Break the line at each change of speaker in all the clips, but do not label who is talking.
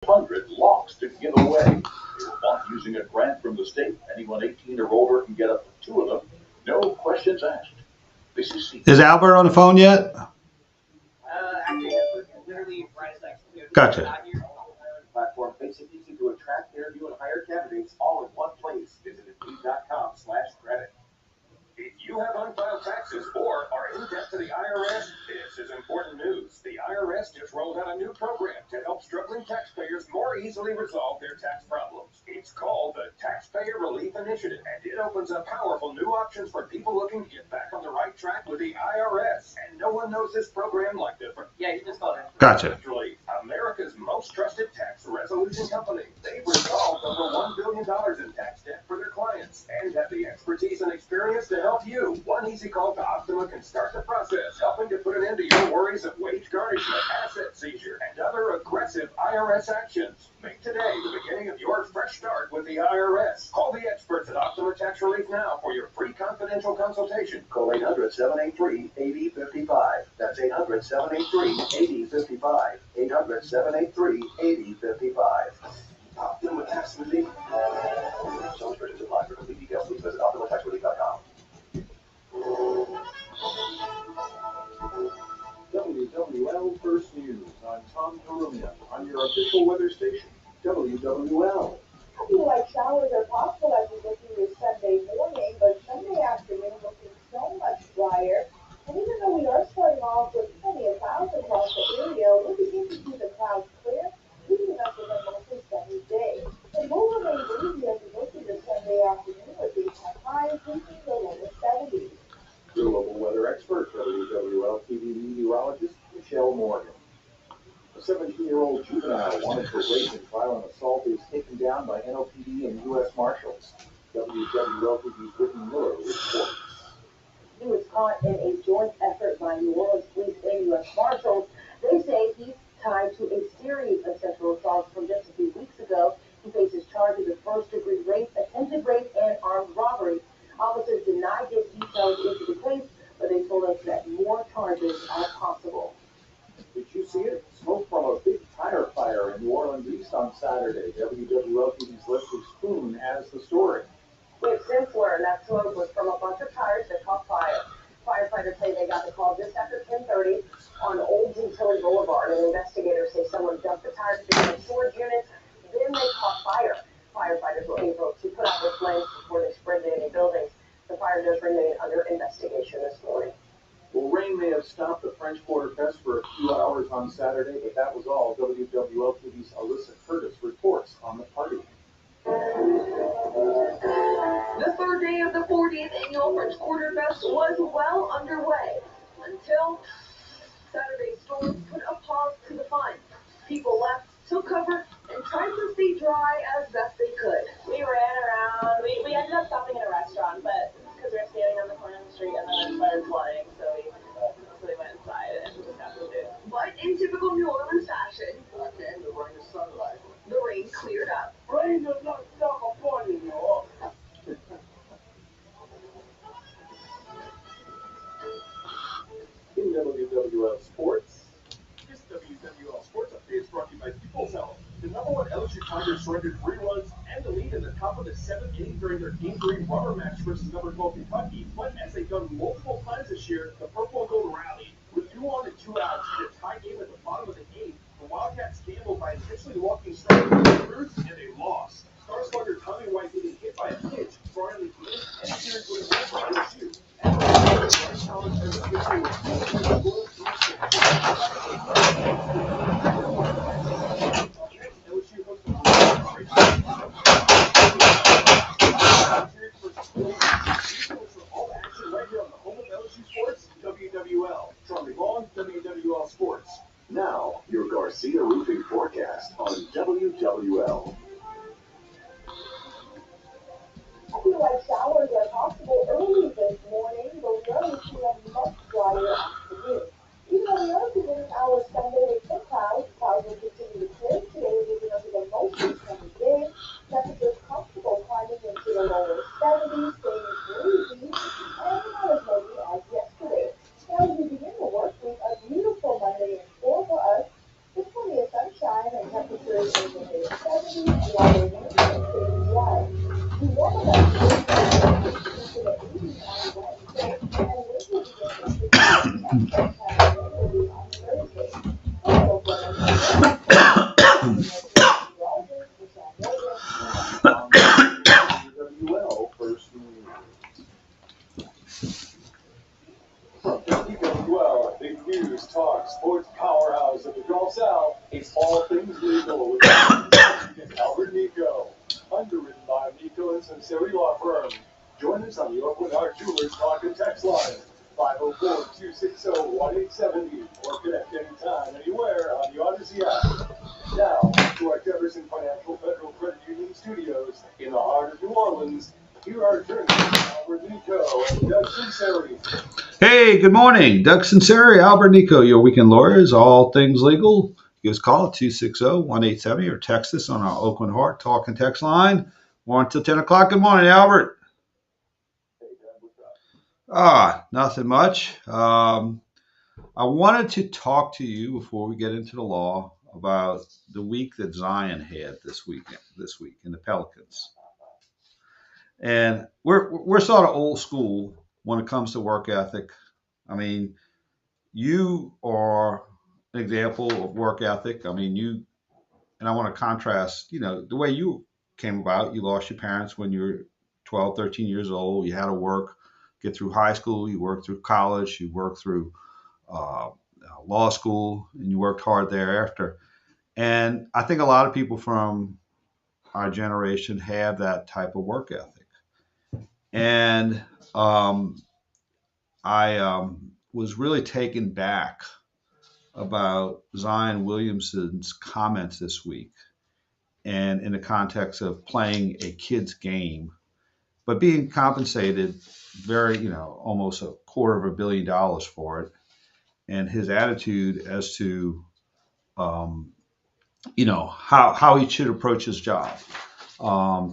100 locks to give away. They were bought using a grant from the state. Anyone 18 or older can get up to 2 of them. No questions asked. This is
Albert on the phone yet?
Actually, literally right as next.
Gotcha.
Platform makes it easy to attract, interview, and hire candidates all in one place. Visit Indeed.com/credit. If you have unfiled taxes or are in debt to the IRS, this is important news. The IRS just rolled out a new program to help struggling taxpayers more easily resolve their tax problems. It's called the Taxpayer Relief Initiative, and it opens up powerful new options for people looking to get back on the right track with the IRS. And no one knows this program like the
You just called it.
Gotcha.
America's most trusted tax resolution company. They've resolved over $1 billion in tax debt for their clients and have the expertise and experience to help you. One easy call to Optima can start the process, helping to put an end to your worries of wage garnishment, asset seizure, and other aggressive IRS actions. Make today the beginning of your fresh start with the IRS. Call the experts at Optima Tax Relief now for your free confidential consultation. Call 800-783-8055. That's 800-783-8055. 800-783-8055. Optima Tax Relief. Some restrictions apply. For complete details, please visit OptimaTaxRelief.com. WWL First News. I'm Tom Durumia. I'm your official weather station, WWL.
Happy light showers are possible as we look into Sunday morning, but Sunday afternoon looking so much drier. And even though we are starting off with plenty of clouds across the area, we'll begin to see the clouds clear, leaving us with a mostly sunny day. It will remain breezy as we look into Sunday afternoon with daytime highs reaching the lower 70s.
Your local weather expert, WWL TV meteorologist Michelle Morgan. A 17-year-old juvenile wanted for rape and violent assault is taken down by NOPD and U.S. Marshals. WWL TV's Whitney Miller reports.
He was caught in a joint effort by New Orleans police and U.S. Marshals. They say he's tied to a series of sexual assaults from just a few weeks ago. He faces charges of first-degree rape, attempted rape, and armed robbery. Officers did not get details into the case, but they told us that more charges are possible.
Did you see it? Smoke from a big tire fire in New Orleans East on Saturday. WWL TV's Leslie Spoon has the story.
We have since learned that smoke was from a bunch of tires that caught fire. Firefighters say they got the call just after 10:30 on Old Gentilly Boulevard, and investigators say someone dumped the tires into a storage unit. Then they caught fire. Firefighters were able to put out the flames before they spread to any buildings. The fire does remain under investigation this morning.
Well, rain may have stopped the French Quarter Fest for a few hours on Saturday, but that was all. WWL TV's Alyssa Curtis reports on the party.
The third day of the 40th annual French Quarter Fest was well underway until Saturday's storms put a pause to the fun. People left, took cover, and tried to stay dry as best they could.
We ran around. We ended up stopping at a restaurant, but because we were standing on the corner of the street and then it started flooding, so we went inside and just got to do.
But in typical New Orleans fashion,
Again, the rain is sunlight.
the rain cleared up.
Rain does not stop a party in New Orleans. In WWL Sports, this WWL Sports update is brought to you by People's Health. The #1 LSU Tigers surrendered 3 runs and the lead in the top of the 7th inning during their Game 3 rubber match versus #12 Kentucky. But as they've done multiple times this year, the Purple and Gold rallied. With 2 on and 2 outs and a tie game at the bottom of the 8th, the Wildcats gambled by intentionally walking starters and recruits, and they lost. Star slugger Tommy White getting hit by a pitch, brought in the game, and appeared to have for LSU. Bryce Thomas and the pitcher were LSU hosts the all action right here on the home of LSU Sports, WWL. Charlie Long, WWL Sports. Now, your Garcia Roofing forecast on WWL.
Happy light showers are possible early this morning, but we are looking at a much drier afternoon. Even though we are beginning our Sunday with some clouds will continue to clear. Today we're moving up to the mostly sunny day. Temperatures comfortable climbing into the lower 70s, staying breezy, and not as muggy as yesterday. Now as we begin the work week, a beautiful Monday in store for us, with plenty of sunshine and temperatures in the 70s, while the winter stays dry. The warmer months will be into the 80s on Wednesday, and winds will begin to pick up and forecast rain will be on Thursday. Also from October, meteorologist for San
WWL First News. From WWL, big news, talk, sports powerhouse of the Gulf South. It's all things legal with Sunseri and Albert Nicaud. Underwritten by Nicaud and Sunseri Law Firm. Join us on the Oakland Art Jewelers Talk and Text line, 504-260-1870, or connect anytime, anywhere on the Odyssey app. Now, to our Jefferson Financial Federal Credit Union studios in the heart of New Orleans, here are attorneys Albert Nicaud and Doug Sunseri.
Hey, good morning. Doug Sunseri, Albert Nicaud, your weekend lawyers, all things legal. Give us a call at 260-1870 or text us on our Oakland Heart Talk and Text line. We're until 10 o'clock. Good morning, Albert. Nothing much. I wanted to talk to you before we get into the law about the week that Zion had this week in the Pelicans. And we're sort of old school when it comes to work ethic. I mean, you are an example of work ethic. I mean, and I want to contrast, the way you came about. You lost your parents when you were 12, 13 years old. You had to work, get through high school. You worked through college. You worked through law school, and you worked hard thereafter. And I think a lot of people from our generation have that type of work ethic. And I was really taken back about Zion Williamson's comments this week, and in the context of playing a kid's game, but being compensated very, almost $250 million for it, and his attitude as to, how he should approach his job. I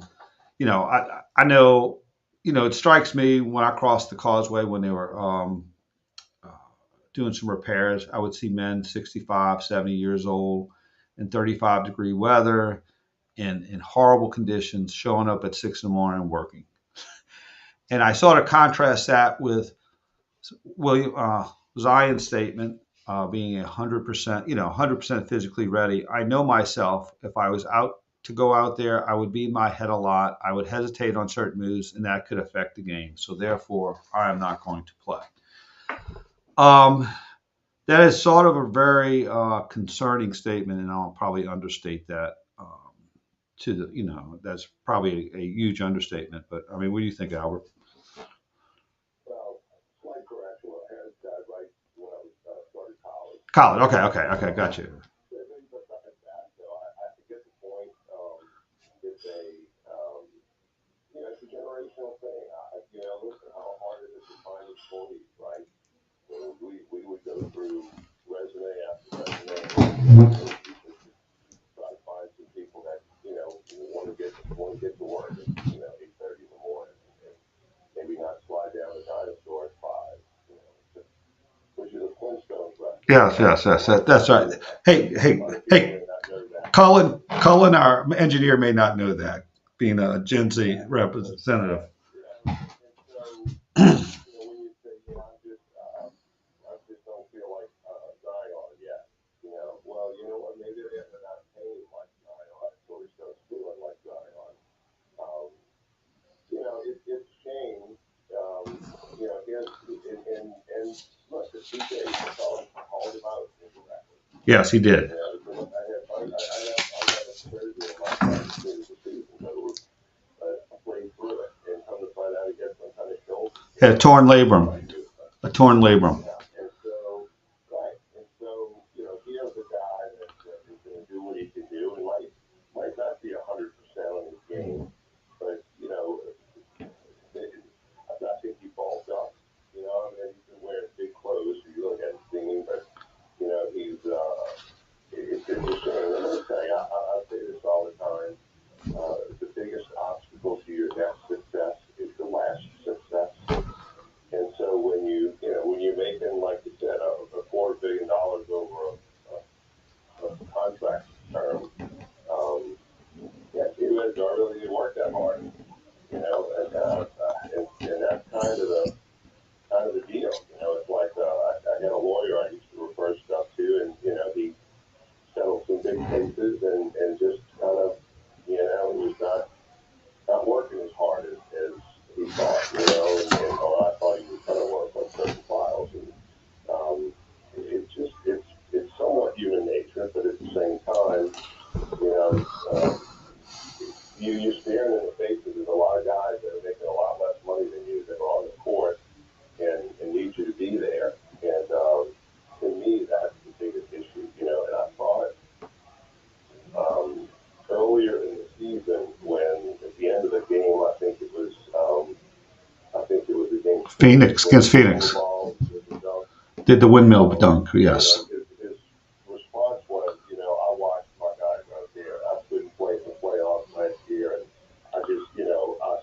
know, it strikes me when I crossed the causeway when they were doing some repairs, I would see men 65, 70 years old in 35-degree weather in horrible conditions showing up at 6 in the morning working. And I sort of contrast that with Zion's statement being 100%, 100% physically ready. I know myself, if I was to go out there, I would be in my head a lot. I would hesitate on certain moves, and that could affect the game. So therefore, I am not going to play. That is sort of a very concerning statement, and I'll probably understate that that's probably a huge understatement. But I mean, what do you think, Albert?
Well, slight correction. I had that right when I was started college.
College. Okay, got you.
It's a generational thing. Listen how hard it is to find employees, right? So we would go through resume after resume, try to find some people that want to get to work at 8:30 in the morning, and maybe not slide down the dinosaur at 5. Which is a Flintstones reference.
Yes, that's right. Hey, Cullen, our engineer may not know that, being a Gen Z representative.
And so, when you say, I just don't feel like Zion yet. Well, you know what? Maybe they're not paying like Zion, so we start feeling like Zion. It's changed. And look, the CJ called him out indirectly.
Yes, he did.
I had a surgery in my season, so I played through it, and come to find out he got some kind of shoulder.
Had a torn labrum. A torn labrum.
And so, right. And so, here's a guy that is going to do what he can do, and might not be 100% on his game, but I think he bulked up. He's been wearing big clothes, so you really haven't seen him, but he's it's interesting. And I'm going to tell you, I say this all the time. The biggest obstacle to your next success is the last success. And so when you make a realized I really didn't work that hard, and that's kind of the deal. It's like I got a lawyer I used to refer stuff to, and he settled some big cases, and just kind of he was not working as hard as he thought, or I thought he was going to work on certain files, and it's somewhat human nature, but at the same time, you're staring in the faces of a lot of guys that are making a lot less money than you that are on the court and need you to be there. And to me, that's the biggest issue, and I saw it earlier in the season when at the end of the game, I think it was against
Phoenix, against Phoenix. Did the windmill dunk, yes.
His response was, I watched my guys out there. I couldn't play in the playoffs last year, and I just, I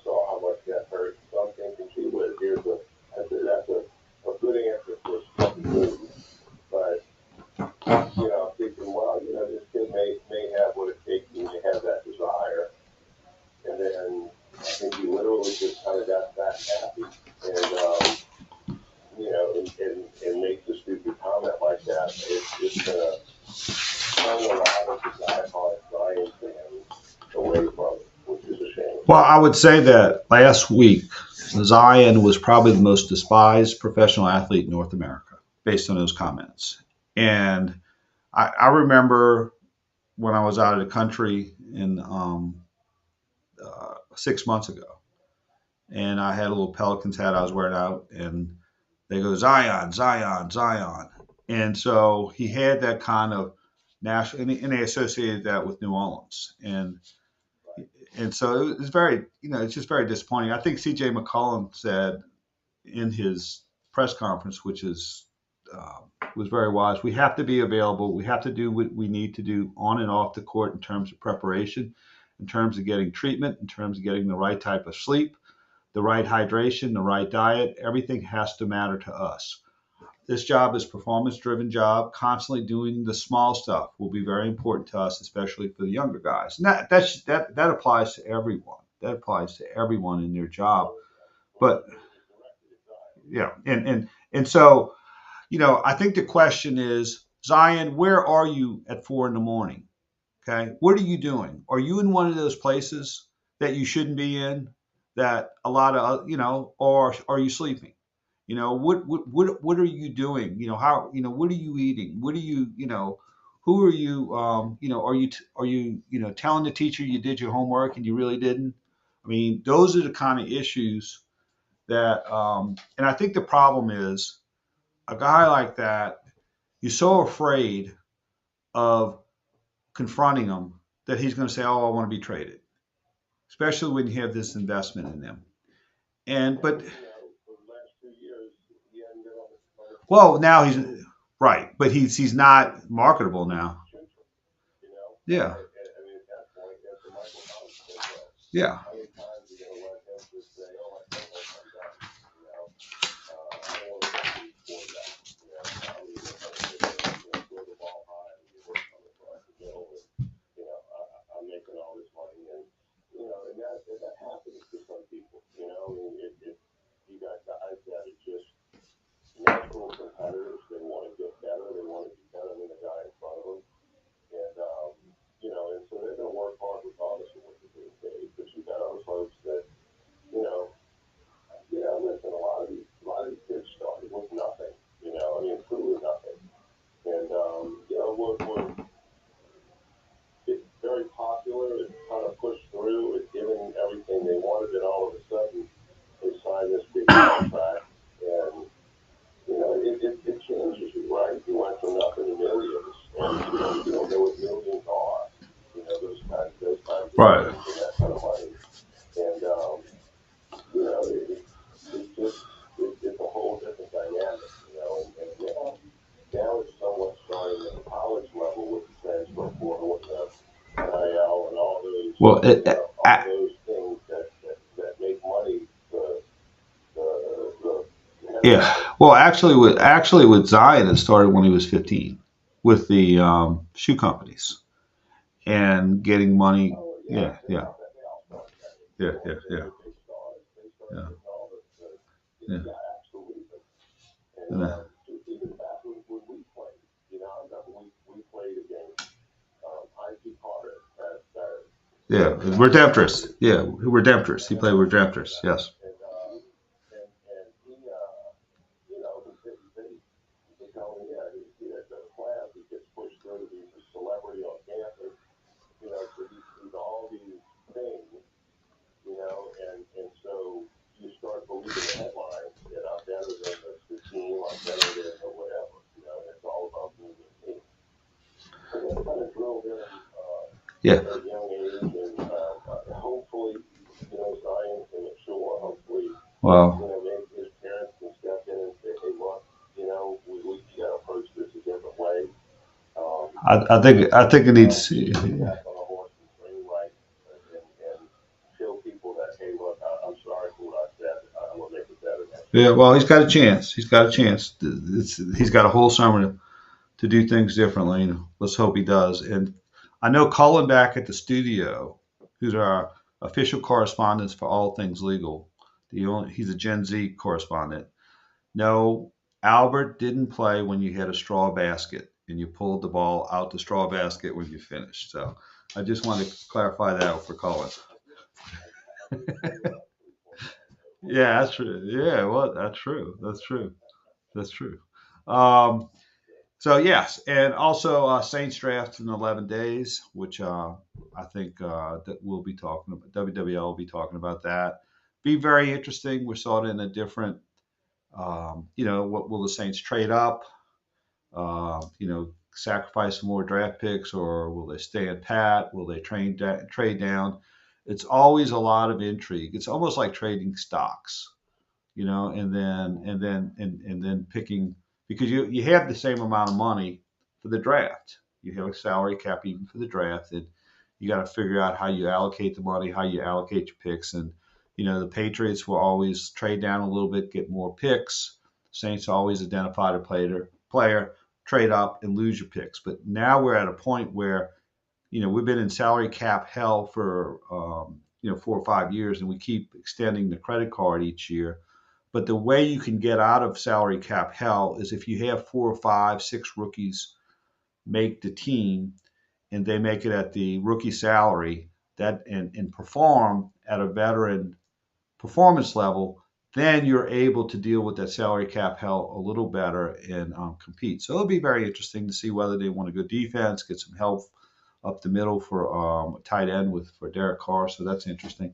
saw how much that hurt. So I'm thinking, gee whiz, that's a good answer for a stupid move. But, I'm thinking, well, this kid may have what it takes when you have that desire. And then I think he literally just kind of got that happy. And makes a stupid comment like that. It's going to turn a lot of the diehard Zion fans away from it, which is a shame.
Well, I would say that last week, Zion was probably the most despised professional athlete in North America, based on those comments. And I remember when I was out of the country in 6 months ago, and I had a little Pelicans hat I was wearing out, and they go, Zion, Zion, Zion. And so he had that kind of national, and they associated that with New Orleans. And so it was very, it's just very disappointing. I think C.J. McCollum said in his press conference, which was very wise, we have to be available. We have to do what we need to do on and off the court in terms of preparation, in terms of getting treatment, in terms of getting the right type of sleep, the right hydration, the right diet. Everything has to matter to us. This job is a performance-driven job. Constantly doing the small stuff will be very important to us, especially for the younger guys. And that applies to everyone. That applies to everyone in their job. But yeah, and so, I think the question is, Zion, where are you at 4 a.m? Okay, what are you doing? Are you in one of those places that you shouldn't be in? That a lot of or are you sleeping? What are you doing? How what are you eating? What are you who are you are you telling the teacher you did your homework and you really didn't? I mean, those are the kind of issues that and I think the problem is a guy like that, you're so afraid of confronting him that he's going to say, oh, I want to be traded, especially when you have this investment in them. But well, now he's right, but he's not marketable now. Yeah. Yeah.
That happens to some people, you got guys that are just natural competitors. They want to get better. They want to be better than the guy in front of them. And, and so they're going to work hard regardless of what they're being paid. But you got other folks that, listen, a lot of these kids started with nothing, truly nothing. And, it's very popular. It's kind of pushed through. It's given everything they wanted, and all of a sudden they sign this big contract, and it changes you, right? You went from nothing to millions, and you don't know what millions are. Those kinds of
right.
Things and that kind of money, and it's a whole different dynamic, and now it's somewhat starting at the college level with the transfer portal, with the NIL, and all those.
Well,
all those things that make money.
Yeah. Well, actually, with Zion, it started when he was 15 with the shoe companies and getting money. Yeah. Yeah, yeah, yeah, yeah, yeah.
Yeah, absolutely.
And,
Even back when we played, I remember we played against IP Carter at
yeah, Redemptress. Yeah, Redemptress. He played Redemptress. Yes.
and he, they tell him, yeah, he had the class, he gets pushed through, he's a celebrity on campus, so he's all these things, and so you start believing the headlines that I'm better than the team, I'm better than the whatever, and it's all about being the team. So that's kind of drilled in
Yeah.
at a young age, and hopefully, Zion can mature, hopefully,
Well,
maybe his parents can step in and say, hey, look, we got to approach this a different way.
I think it needs.
Back on a horse and train right and show people that, hey, look, I'm sorry for what I said. I'm going to make it better next
Yeah.
year.
Well, he's got a chance. He's got a chance. He's got a whole summer to do things differently. And let's hope he does. And I know Colin back at the studio, who's our official correspondent for all things legal. He's a Gen Z correspondent. No, Albert didn't play when you had a straw basket and you pulled the ball out the straw basket when you finished. So I just wanted to clarify that for Colin. Yeah, that's true. Yeah, well, that's true. That's true. That's true. Um, so yes, and also Saints draft in 11 days, which I think that we'll be talking about. WWL will be talking about that. Be very interesting. We're sort of in a different. What will the Saints trade up? Sacrifice some more draft picks, or will they stay in pat? Will they trade down? It's always a lot of intrigue. It's almost like trading stocks, and then picking because you have the same amount of money for the draft. You have a salary cap even for the draft, and you got to figure out how you allocate the money, how you allocate your picks, and the Patriots will always trade down a little bit, get more picks. Saints always identify the player, trade up and lose your picks. But now we're at a point where we've been in salary cap hell for 4 or 5 years, and we keep extending the credit card each year. But the way you can get out of salary cap hell is if you have 4 or 5, 6 rookies make the team, and they make it at the rookie salary and perform at a veteran performance level, then you're able to deal with that salary cap hell a little better and compete. So it'll be very interesting to see whether they want to go defense, get some help up the middle for a tight end for Derek Carr. So that's interesting.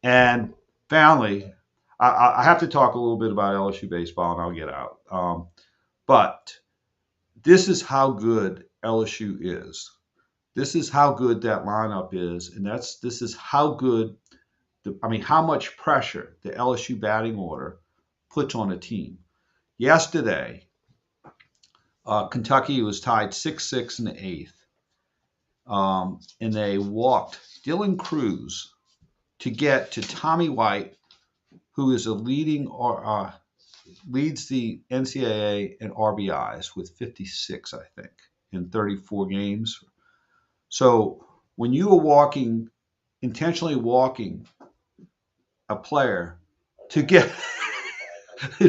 And finally, I have to talk a little bit about LSU baseball, and I'll get out. But this is how good LSU is. This is how good that lineup is, and this is how good. How much pressure the LSU batting order puts on a team. Yesterday, Kentucky was tied 6-6 in the eighth, and they walked Dylan Cruz to get to Tommy White, who is leads the NCAA in RBIs with 56, I think, in 34 games. So when you are intentionally walking a player to get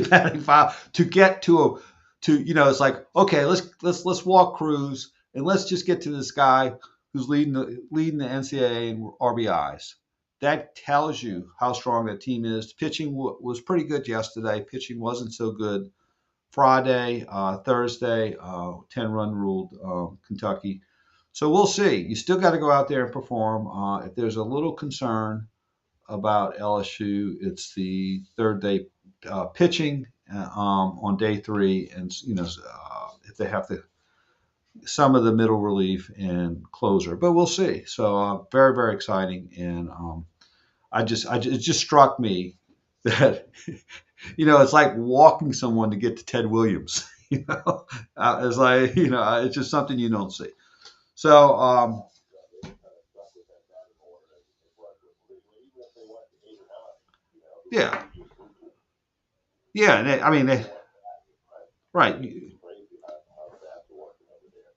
batting foul to get to it's like, okay, let's walk Cruz and let's just get to this guy who's leading the NCAA in RBIs. That tells you how strong that team is. Pitching was pretty good yesterday. Pitching wasn't so good Friday, Thursday. 10-run ruled Kentucky. So we'll see. You still got to go out there and perform. If there's a little concern about LSU, it's the third day pitching on day 3, and if they have some of the middle relief and closer, but we'll see. So very, very exciting, and it just struck me that it's like walking someone to get to Ted Williams. It's like it's just something you don't see. So yeah, yeah, and right.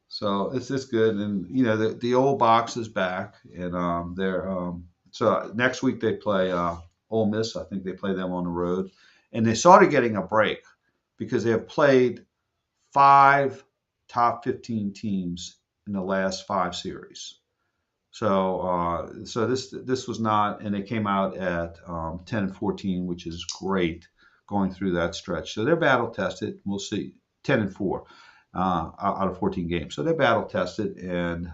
So it's good, and the old box is back, and So next week they play Ole Miss. I think they play them on the road, and they started getting a break because they have played 5 top 15 teams in the last 5 series. So this was not, and they came out at 10-14, which is great going through that stretch. So they're battle tested. We'll see 10-4 out of 14 games. So they're battle tested, and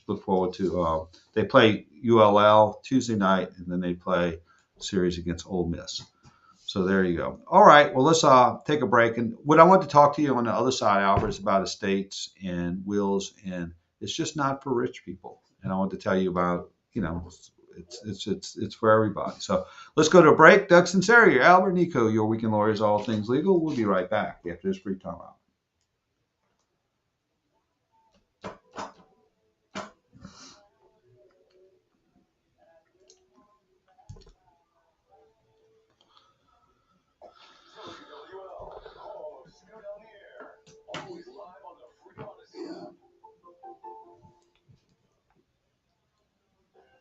look forward to. They play ULL Tuesday night, and then they play series against Ole Miss. So there you go. All right. Well, let's take a break. And what I want to talk to you on the other side, Albert, is about estates and wills, and it's just not for rich people. And I want to tell you about, it's for everybody. So let's go to a break. Doug Sunseri, Albert Nicaud, your weekend lawyers, all things legal. We'll be right back after this brief timeout.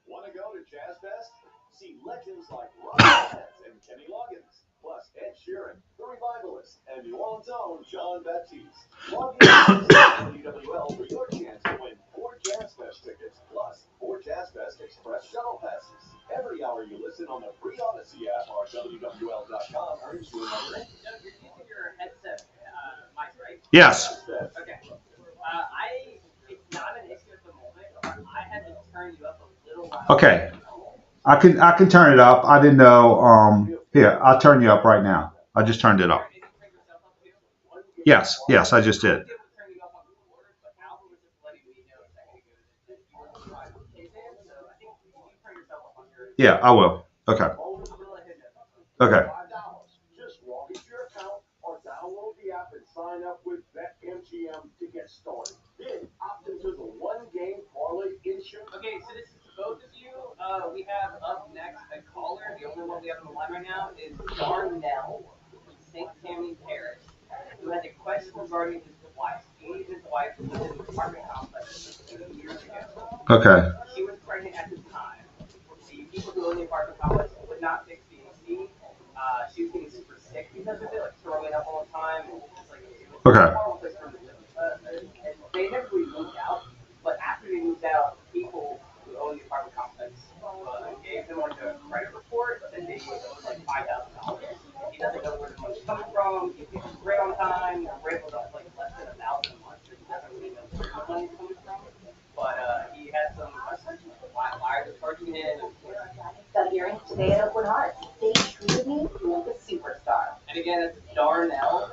Want to go to Jazz Fest? See legends like Ron and Kenny Loggins, plus Ed Sheeran, The Revivalist, and New Orleans' own John Baptiste. Log in to WWL for your chance to win 4 Jazz Fest tickets, plus 4 Jazz Fest Express shuttle passes. Every hour you listen on the free Odyssey app or WWL.com earns you another.
Doug, you're using your headset mic, right?
Yes.
Okay. It's not an issue at the moment, but I had to turn you up a little while.
Okay. I can turn it up. I didn't know. Here, I'll turn you up right now. I just turned it up. Yes, I just did. Yeah, I will. Okay. Okay.
Just log into your account or download the app and sign up with BetMGM to get started. Then opt into the 1-game parlay insurance.
Okay, so this is to both of you. We have up next a caller. The only one we have on the line right now is Darnell from St. Tammany Parish, who has a question regarding his wife. He and his wife lived in an apartment complex 2 years ago.
Okay.
She was pregnant at the time. The people who own the apartment complex would not fix the AC. She was getting super sick because of it, like throwing up all the time. And just, like, it was
Okay.
a horrible place for them to live. And they never really moved out, but after they moved out, people who own the apartment complex gave them like a credit report that they owed like $5,000. He doesn't know where the money's coming from. He pays his rent on time. We're able to like less than $1,000 a month. So he doesn't really know where the money's coming from. But he had some questions. Why are they charging him?
Got a hearing today at Oakland Heart. They treated me like a superstar.
And again, it's Darnell.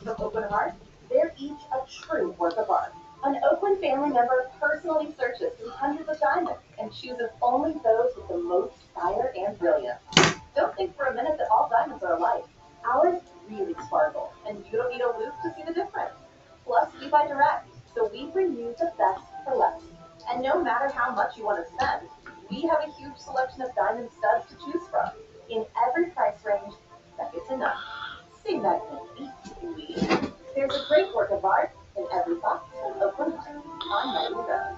From Oakland Heart, they're each a true work of art. An Oakland family member personally searches through hundreds of diamonds and chooses only those with the most fire and brilliance. Don't think for a minute that all diamonds are alike. Ours really sparkle, and you don't need a loupe to see the difference. Plus, we buy direct, so we bring you the best for less. And no matter how much you want to spend, we have a huge selection of diamond studs to choose from in every price range, second to none. Sing that beat, we. There's a great work of art in every box of Oakland Heart on Nightingale.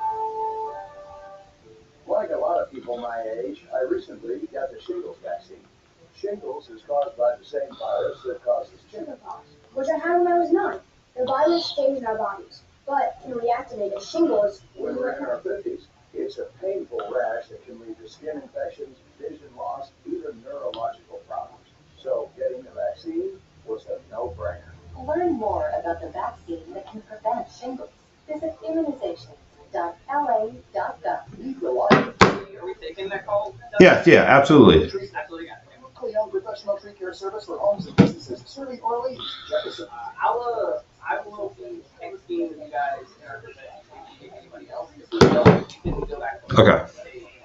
Like a lot of people my age, I recently got the shingles vaccine. Shingles is caused by the same virus that causes chickenpox,
which I had when I was 9. The virus stays in our bodies, but can reactivate as shingles
when we're in our 50s. It's a painful rash that can lead to skin infections, vision loss, even neurological problems. So getting the vaccine was a no-brainer.
Learn more about the vaccine that can prevent shingles. Visit immunizations.la.gov.
Are we taking that call?
Yeah, absolutely.
Absolutely got it.
Locally owned professional tree care service for homes and businesses serving Orleans. Jefferson.
I will be texting with you guys in our anybody else.
Okay.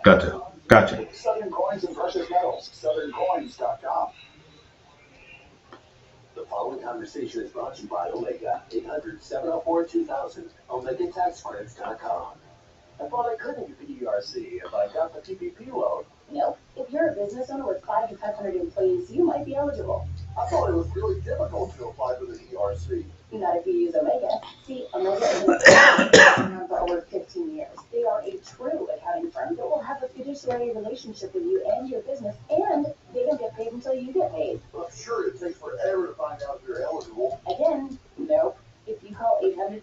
Gotcha.
Southern Coins and Precious Metals. SouthernCoins.com. The following conversation is brought to you by Omega. 800-704-2000. OmegaTaxCredits.com. I thought I couldn't get the ERC if I got the PPP loan.
Nope. If you're a business owner with 5 to 500 employees, you might be eligible.
I thought it was really difficult to apply for the ERC.
Not if you use Omega. See, Omega has been around for over 15 years. They are a true accounting firm that will have the
fiduciary relationship with you and your business, and they don't get paid until you get paid.
I'm sure it takes forever to find out if you're eligible.
Again, nope. If you call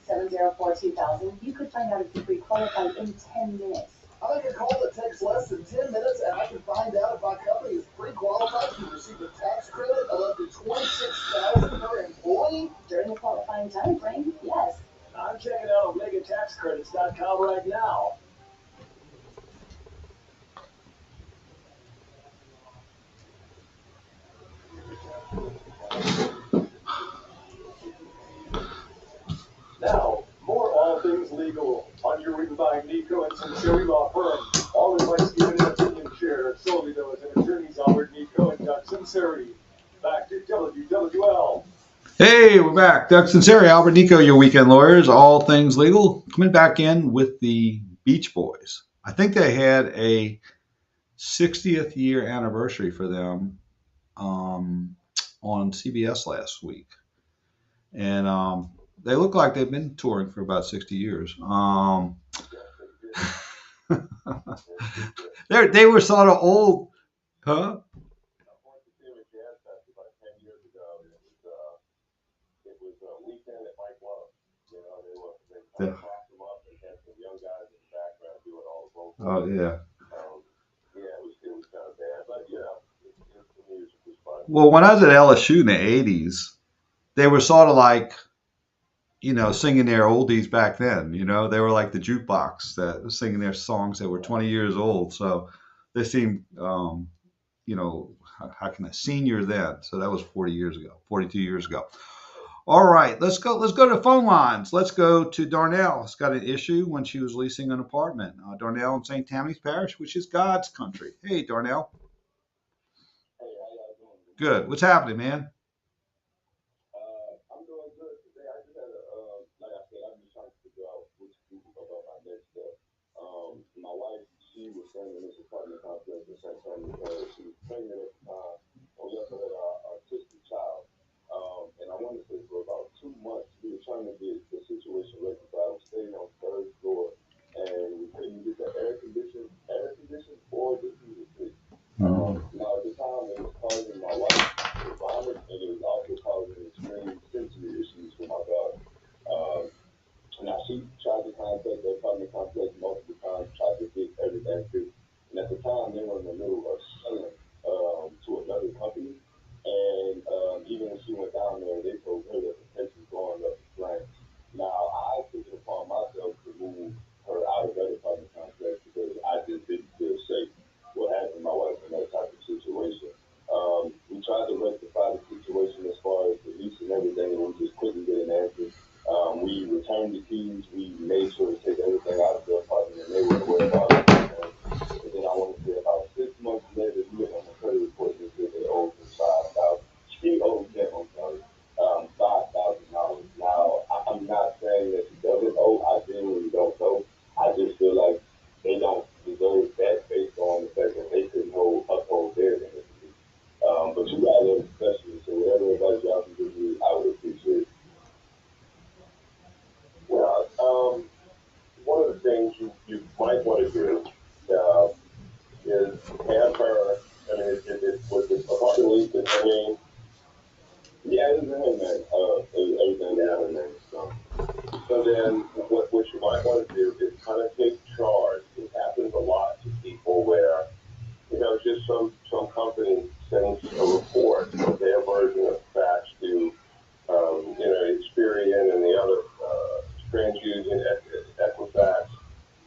800-704-2000, you could find out if you're pre-qualified in 10 minutes.
I make a call that takes less than 10 minutes, and I can find out if my company is pre-qualified to receive a tax credit of up to $26,000 per employee.
During the qualifying time frame, yes.
I'm checking out OmegaTaxCredits.com right now. Now, more All Things Legal underwritten by Nicaud and Sunseri Law Firm. All advice given and opinion shared solely though as an attorneys Albert Nicaud and Sunseri. Back to WWL.
Hey, we're back. Doug Sunseri, Albert Nicaud, your weekend lawyers, all things legal. Coming back in with the Beach Boys. I think they had a 60th year anniversary for them on CBS last week. And they look like they've been touring for about 60 years. They were sort of old, huh? Yeah. Oh yeah. Well, when I was at LSU in the '80s, they were sort of like, singing their oldies back then. They were like the jukebox that was singing their songs that were 20 years old. So they seemed, how can I senior then? So that was 42 years ago. All right, let's go to phone lines. Let's go to Darnell. It's got an issue when she was leasing an apartment. Darnell in St. Tammany's Parish, which is God's country. Hey, Darnell.
Hey, how y'all doing?
Good. What's happening, man?
I'm doing good today. I just had like I said, I'm just trying to figure out which people about my next step. My wife, she was staying in this apartment complex in St. Tammany's Parish. She was pregnant at the time, and we also had our autistic child. And I want to say for about 2 months, we were trying to get the situation rectified. We stayed on the 3rd floor, and we couldn't get the air conditioning or the heater fixed. Now, at the time, it was causing my wife to vomit, and it was also causing extreme sensory issues for my daughter. Now, she tried to contact the apartment complex multiple times, tried to get everything fixed. And at the time, they were in the middle of selling to another company. And even when she went down there, they told her that the place was going up in flames. Now, I took it upon myself to move her out of that apartment complex because I just didn't feel safe with having my wife in that type of situation. We tried to rectify the situation as far as the lease and everything, and we just couldn't get an answer. We returned the keys. We made sure to take everything out of the apartment, and they were aware about it. And then I want to say about 6 months later, we got on the credit report that said they owed us $5,000. She owed them, $5,000. Now, I'm not saying that she doesn't owe. I genuinely don't know. I just feel like they don't deserve that based on the fact that they couldn't uphold their end of the lease. But you guys are specialists, so whatever advice y'all can give me, I would appreciate it. Well, one of the things you might want to do is have her. I mean, it was the apartment lease in her name. Yeah, it was in her name. Everything in her name. So then, what you might want to do is kind of take charge. It happens a lot to people where just some company sends a report of their version of facts to Experian and the other TransUnion, Equifax,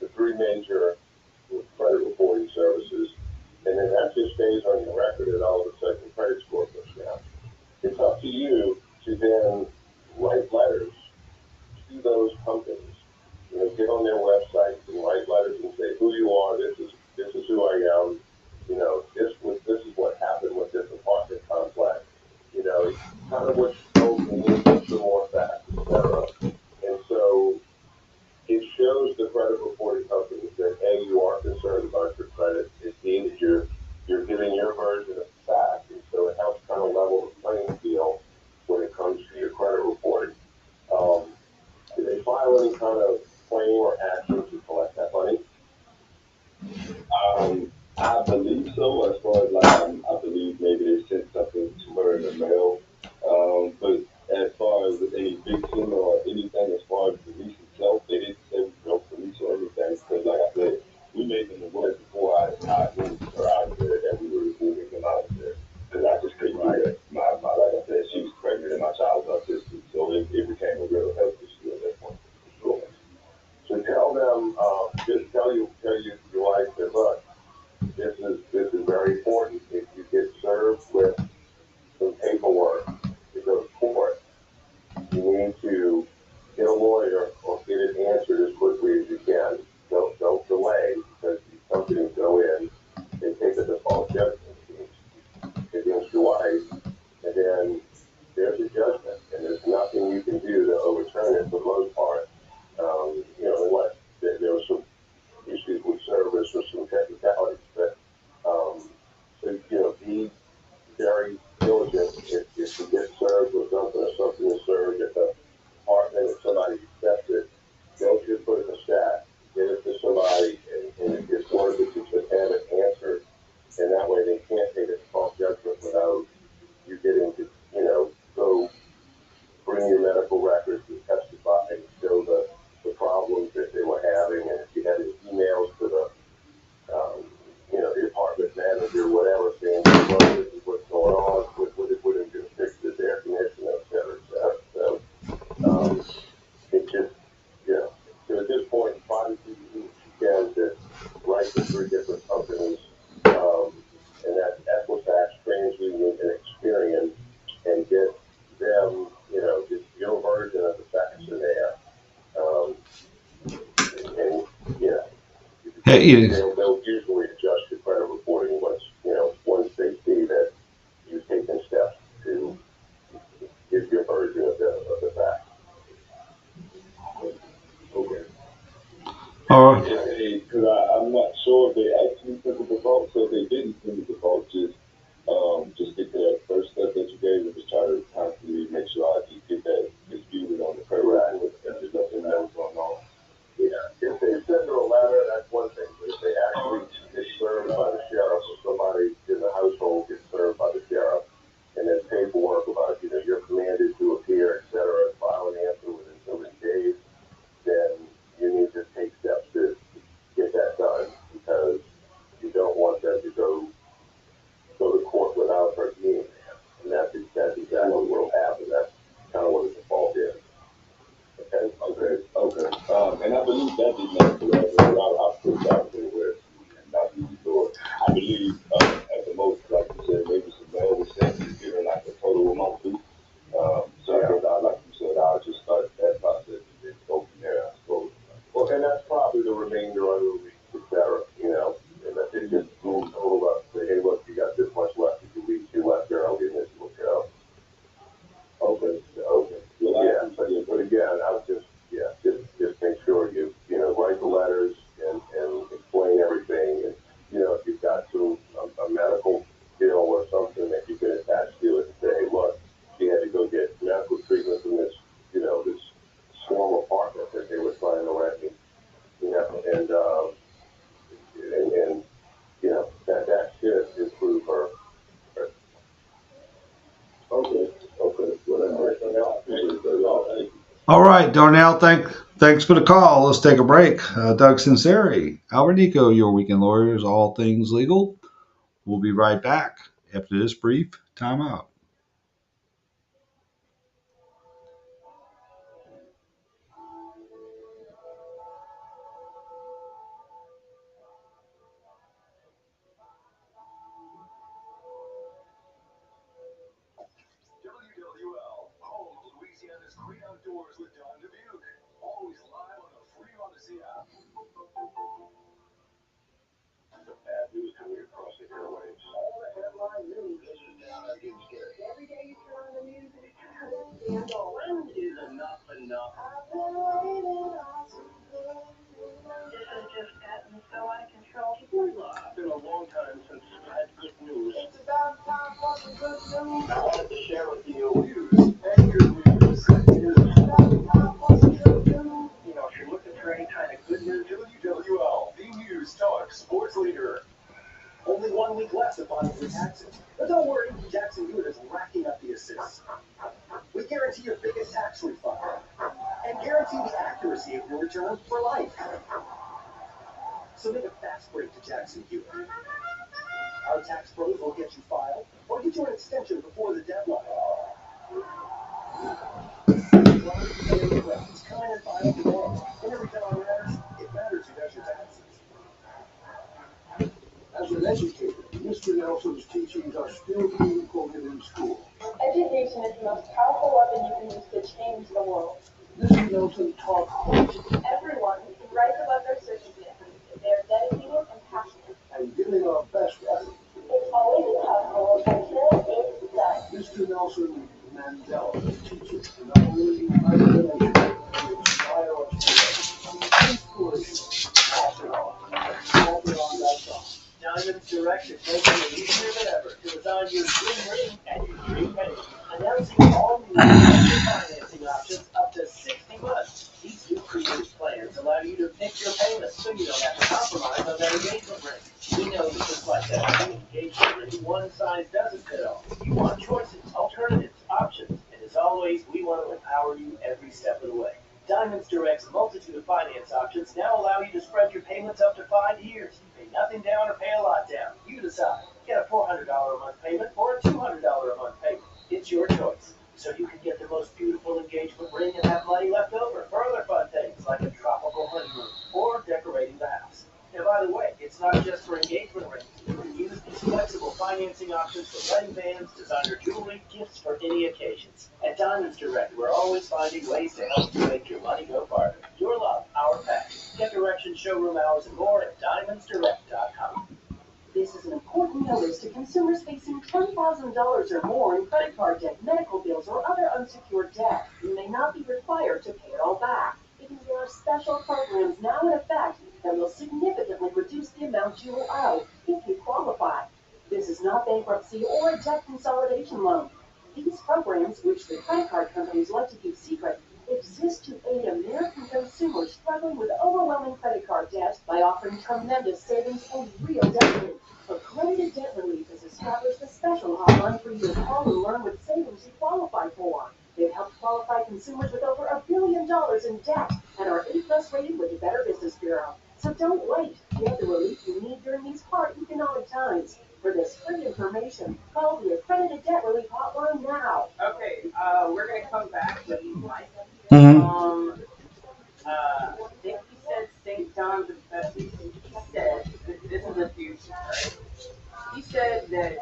the 3 major credit reporting services, and then that just stays on your record, and all of a sudden your credit score goes down. It's up to you to then write letters to those companies. Get on their website and write letters and say who you are. This is who I am. This is what happened with this apartment complex. Kind of what you told me, some more facts, etc. And so it shows the credit reporting companies that A, you are concerned about your credit, and B, that you're giving your version of the facts, and so it helps kind of level the playing field when it comes to your credit reporting. Do they file any kind of claim or action to collect that money? believe so. As far as like, I believe maybe they sent something to her in the mail. But as far as any fiction or anything, as far as the release itself, they didn't say no release or anything. Because like I said, we made them aware before I moved her out of there that we were moving them out of there. Because I just couldn't do that. Like I said, she was pregnant and my child was autistic, so it became a real health issue at that point. Sure. So tell them, just tell your wife that look, this is very important. If you get served with some paperwork to go to court, you need to get a lawyer or get it answered as quickly as you can. Don't delay, because these companies go in and take a default judgment against your wife, and then there's a judgment, and there's nothing you can do to overturn it for the most part. Unless there were some issues with service or some technicalities, but be very diligent if you get served with something or something is served at the department and somebody accepts it, don't just put it in a stack. Get it to somebody, and if it's worth it, to just have it answered, and that way they can't take a default judgment without you getting to, go bring your medical records and testify and show the problems that they were having, and if you had any emails to the the department manager, whatever, saying, well, this is what's going on, what it just fix this air conditioner, et cetera, et cetera. So, it just, so at this point, probably you can to write to 3 different companies, and that's Equifax, TransUnion, and Experian, and get them, just your version of the facts in there. They'll usually adjust your credit reporting once they see that you've taken steps to give your version of the facts. Okay.
All right.
Because I'm not sure if they actually took the default, so if they didn't take the default, just get to that first step that you gave and just try to constantly make sure I just get that disputed on the credit report and just let them know what's going on. Yeah, if they send her a letter, that's one thing. But if they actually get served by the sheriff, or somebody in the household gets served by the sheriff, and there's paperwork about, you're commanded to appear, et cetera, and file an answer within so many days, then you need to take steps to get that done, because you don't want them to go to court without her being there. And that's exactly what will happen. That's kind of what the default is. Okay. And I believe that did not correct. I'll put that anywhere and not be sure. I believe at the most, like you said, maybe some mail was sent to get her like a total amount too. So I think, like you said, I'll just start that process and then go from there, I suppose. Well, and that's probably the remainder of the week, et cetera, and that they just move total up, say, hey, look, you got this much left. If you leave too left early, and this will go. Okay. Well, yeah, but again, I would just make sure you write the letters and explain everything, and if you've got a medical bill or something that you can attach to it and say, hey, look, she had to go get medical treatment from this this small apartment that they were trying to rent me, and that should improve her. Okay.
All right, Darnell, thanks for the call. Let's take a break. Doug Sunseri, Albert Nicaud, your weekend lawyers, all things legal. We'll be right back after this brief timeout.
WWL, home of Louisiana's great outdoors with Don Dubuque. Always live on the free Odyssey app. Bad news coming across the airwaves. All the headline news isn't every day you turn on the news and it's kind of a scandal. When is enough enough? I've been waiting on some good news. This has just gotten so out of control. It's been a long time since I've had good news. It's about time for some good news. I wanted to share with you news and good news. It's about time for some good news. If you're looking for any kind of good news, WWL, the News Talk Sports Leader. Only 1 week left to file your taxes. But don't worry, Jackson Hewitt is racking up the assists. We guarantee your biggest tax refund and guarantee the accuracy of your return for life. So make a fast break to Jackson Hewitt. Our tax pros will get you filed or get you an extension before the deadline. It's kind and file today. And every time it matters who does your taxes. As an educator, Mr. Nelson's teachings are still being quoted in school.
Education is the most powerful weapon you can use to change the world.
Mr. Nelson taught
Everyone can rise above their circumstances if they are dedicated and passionate.
and giving our best effort.
It's always impossible until it's done.
Mr. Nelson Mandela's teachings do not only unite the nation, they inspire us today. Inspiration. Pass it on. Pass.com.
Diamond's Direct is making it easier than ever to design your dream ring and your dream penny. Announcing all new financing options up to 60 months. These new creative plans allow you to pick your payments so you don't have to compromise on that engagement ring. We know that just like that engagement ring, one size doesn't fit all. You want choices, alternatives, options, and as always, we want to empower you every step of the way. Diamonds Direct's multitude of finance options now allow you to spread your payments up to 5 years. Pay nothing down or pay a lot down. You decide. Get a $400 a month payment or a $200 a month payment. It's your choice. So you can get the most beautiful engagement ring and have money left over for other fun things like a tropical honeymoon or decorating the house. And by the way, it's not just for engagement rings. You can use these flexible financing options for wedding bands, designer jewelry, gifts for any occasions. At Diamonds Direct, we're always finding ways to help you make your money go farther. Your love, our passion. Get directions, showroom hours, and more at diamondsdirect.com.
This is an important notice to consumers facing $10,000 or more in credit card debt, medical bills, or other unsecured debt. You may not be required to pay it all back because there are special programs now in effect that will significantly reduce the amount you will owe if you qualify. This is not bankruptcy or a debt consolidation loan. These programs, which the credit card companies like to keep secret, exist to aid American consumers struggling with overwhelming credit card debt by offering tremendous savings and real debt relief. Accredited Debt Relief has established a special hotline for you to call and learn what savings you qualify for. They've helped qualify consumers with over $1 billion in debt and are A+ rated with the Better Business Bureau. So don't wait. Get the relief you need during these hard economic times. For this free information, call the Accredited Debt Relief hotline now.
Okay, we're gonna come back with Mike. Nick, he said St. John's and Betsy. He said, this is a dude, right? He said that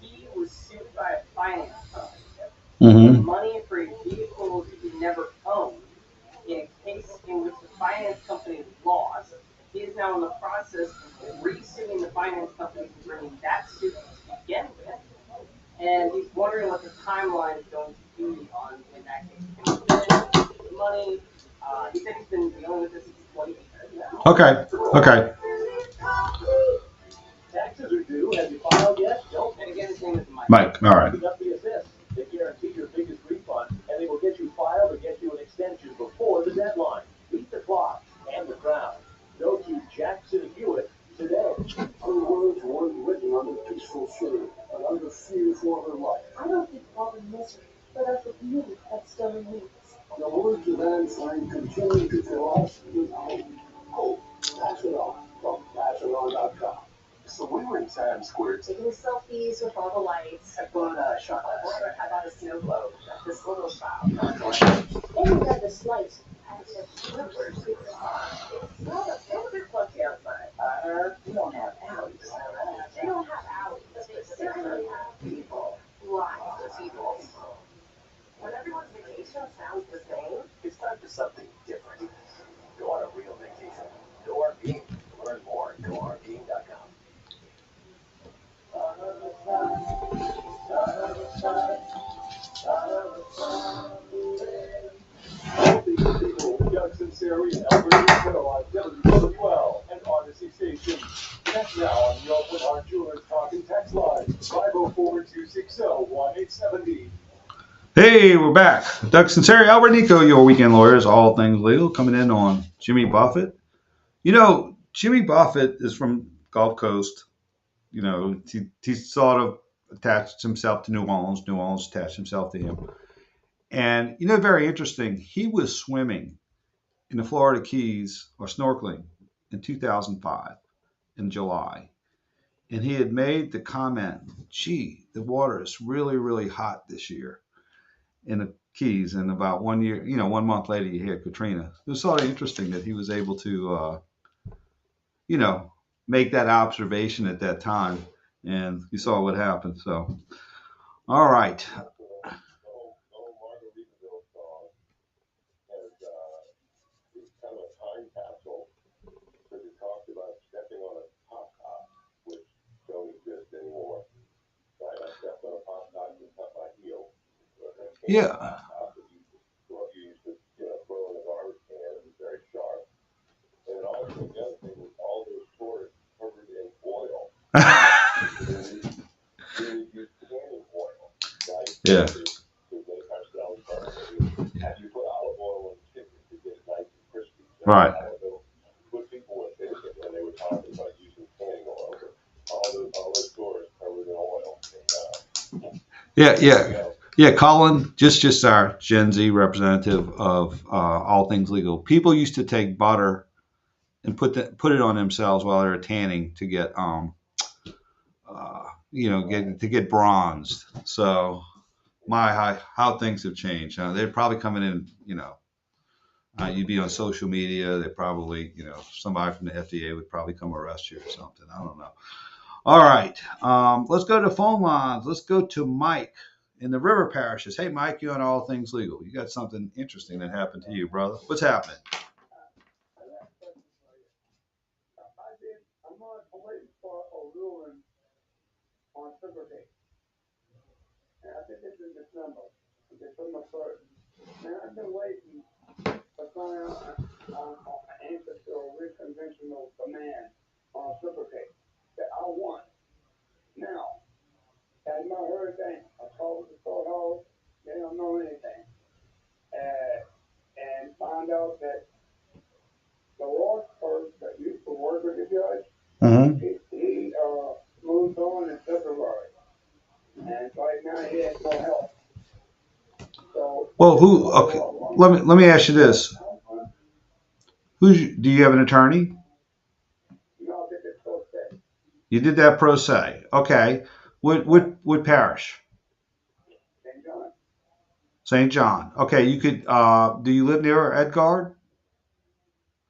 he was sued by a finance company for money for vehicles he never owned in a case in which the finance company lost. He is now in the process of re-suing the finance company for bringing that suit to begin with. And he's wondering what the timeline is going to be on in that case. Money. He said he's been dealing with this since 20 years now.
Okay.
Taxes are due. Have you filed yet?
Nope. And again, his name is Mike.
Mike, all right.
Pick up the assist. They guarantee your biggest refund, and they will get you filed or get you an extension before the deadline. Beat the clock and the crowd. Go to Jackson Hewitt today. Her words weren't written on the peaceful shade, but under fear for her life.
I don't think of all the misery, but of the beauty that still remains.
The words of Anne Frank continue to fill us with hope. Pass it on from passion.com. So we were in Times Square
Taking selfies with all the lights.
I bought a chocolate bar. I bought a snow globe. This little shop.
And we got the slice.
It's not a favorite clunky outside. We don't have alleys.
They don't have alleys, but they certainly have people. Lots of people.
When everyone's vacation sounds the same, it's time for something different. Go on a real vacation. Go RVing. Learn more at GoRVing.com.
Sunseri and Albert Nicaud on WWL and Odyssey Station. That's now on the Open Heart Jewelers Talking Text Line, 504-260-1870.
Hey, we're back. Doug Sunseri, Albert Nicaud, your weekend lawyers, all things legal, coming in on Jimmy Buffett. You know, Jimmy Buffett is from Gulf Coast, he sort of attached himself to New Orleans. New Orleans attached himself to him. And, very interesting, he was swimming in the Florida Keys or snorkeling in 2005 in July. And he had made the comment, gee, the water is really, really hot this year in the Keys. And about 1 year, 1 month later, you hear Katrina. It was sort of interesting that he was able to, you know, make that observation at that time. And you saw what happened. So, all right.
The whole Margaritaville song is kind of a time capsule because it talks about stepping on a pop top, which don't exist anymore. Right? I stepped on a pop top and cut my heel.
Yeah.
You used to throw in a garbage can. It was very sharp. And then also the other thing was all those stores covered in oil. They would use canning oil, right?
Yeah.
To make ourselves burn. You put olive oil on chicken to get it nice and crispy.
Right.
What people were thinking when they were talking about using canning oil. All those stores covered in oil.
Yeah. Colin, just our Gen Z representative of all things legal. People used to take butter and put it on themselves while they were tanning to get get bronzed. So how things have changed. They're probably coming in. You'd be on social media. They probably somebody from the FDA would probably come arrest you or something. I don't know. All right. Let's go to phone lines. Let's go to Mike in the River Parishes. Hey, Mike, you're on All Things Legal. You got something interesting that happened to you, brother. What's happening?
I'm waiting for a ruling on Sugar. And I think it's in December 1st. Man, I've been waiting for an answer to a reconventional demand on Sugar that I want. Now, I've not heard anything. I called the courthouse. They don't know anything. And found out that the law clerk that used to work with the judge, he moved on in February. And right now he has no help. So,
Okay. Let me ask you this. Do you have an attorney?
No, I did it pro se.
You did that pro se. Okay. What parish?
St. John.
St. John. Okay. You could. Do you live near Edgard?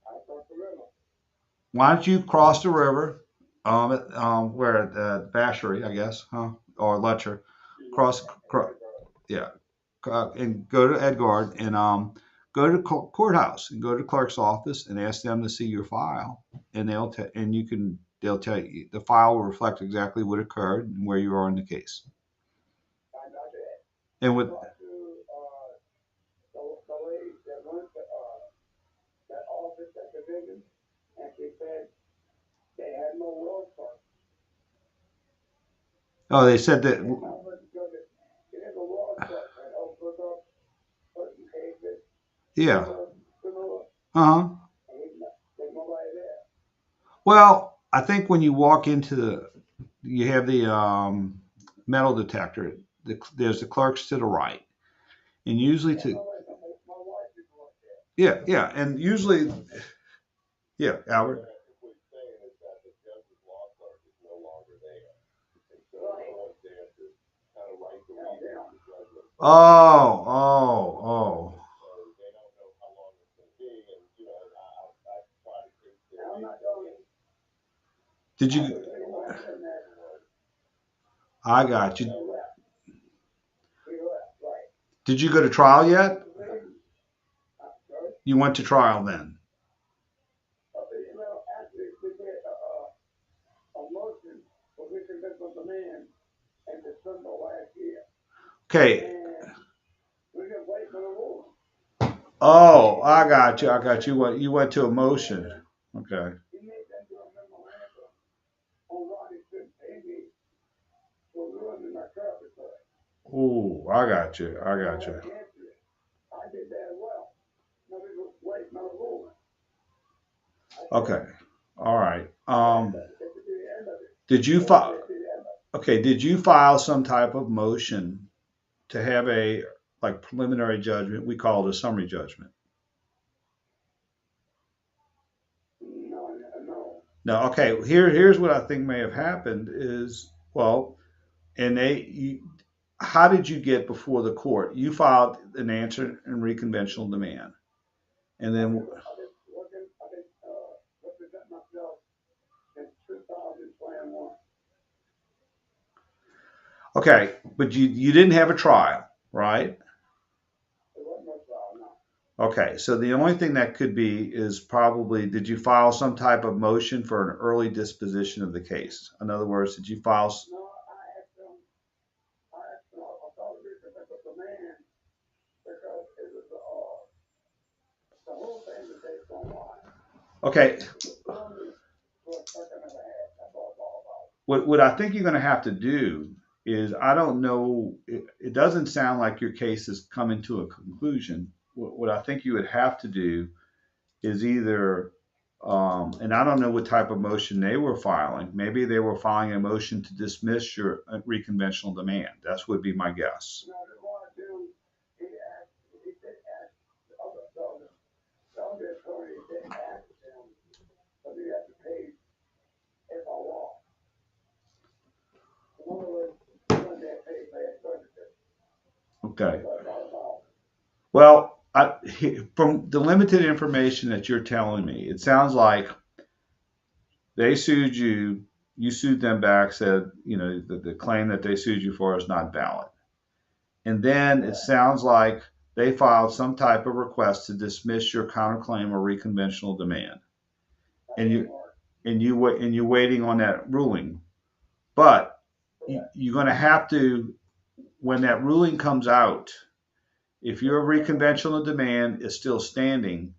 I cross the river.
Why don't you cross the river? Where at Bashery, I guess, huh? Or Letcher. Yeah. And go to Edgard and go to courthouse and go to clerk's office and ask them to see your file, and they'll tell you the file will reflect exactly what occurred and where you are in the case.
I got that.
And with
I talked to the lady that runs that office at the division, and she said they had no will clerk.
they said that.
It is a law clerk that helps look up certain cases.
Yeah.
Similar.
Uh-huh.
There's nobody there.
Well, I think when you walk into you have the metal detector. There's the clerks to the right, and usually
My wife is work there.
yeah, and usually, yeah, Albert.
What I was saying is that the judge's law clerk is no longer there. And so no one's there to kind of write the reason of the judgment.
Oh.
So they don't know how long it's going to be. And, I try to think that
I'm not going.
Did you? I got you. Did you go to trial yet? You went to trial then.
Actually, we did a motion for reconventional demand in December last year.
Okay.
And we're just waiting for the ruling.
Oh, I got you. You went to a motion. Okay.
He made them do a memorandum on why they shouldn't pay me for ruining my traffic light.
Ooh, I got you.
I did that as well. Now we just waiting on the ruling.
Okay. All right.
That could be the end of it.
Did you file? Okay. Did you file some type of motion to have a like preliminary judgment? We call it a summary judgment.
No.
No. Okay. Here's what I think may have happened is well, and how did you get before the court? You filed an answer in reconventional demand, and then
I've been representing myself since 2021.
okay, but you didn't have a trial, right?
There was no trial, no.
Okay, so the only thing that could be is probably did you file some type of motion for an early disposition of the case? In other words, did you file?
No, I asked them, I thought we could make a demand because it was, the whole thing was based on why.
Okay,
Only for a second and a half, that's all it's all about.
what I think you're going to have to do is I don't know. It doesn't sound like your case is coming to a conclusion. What I think you would have to do is either, and I don't know what type of motion they were filing. Maybe they were filing a motion to dismiss your reconventional demand. That would be my guess.
No, they wanted to, he did ask the other attorney did ask him, but he had to pay if I lost. In other words, when they paid by a service.
Okay.
That's all about.
Well, from the limited information that you're telling me, it sounds like they sued you, you sued them back, said, the claim that they sued you for is not valid. And then it sounds like they filed some type of request to dismiss your counterclaim or reconventional demand. And you're waiting on that ruling. But you're going to have to, when that ruling comes out, if your reconventional demand is still standing,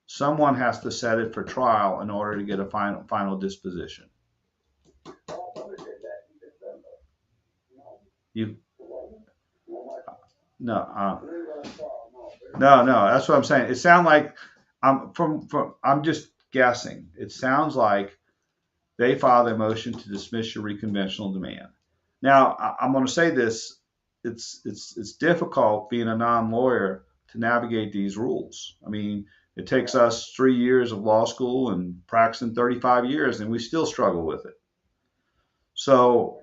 someone has to set it for trial in order to get a final disposition. No, that's what I'm saying. It sounds like I'm just guessing. It sounds like they filed a motion to dismiss your reconventional demand. Now, I'm going to say this. It's difficult being a non-lawyer to navigate these rules. I mean, it takes us 3 years of law school and practicing 35 years, and we still struggle with it. So,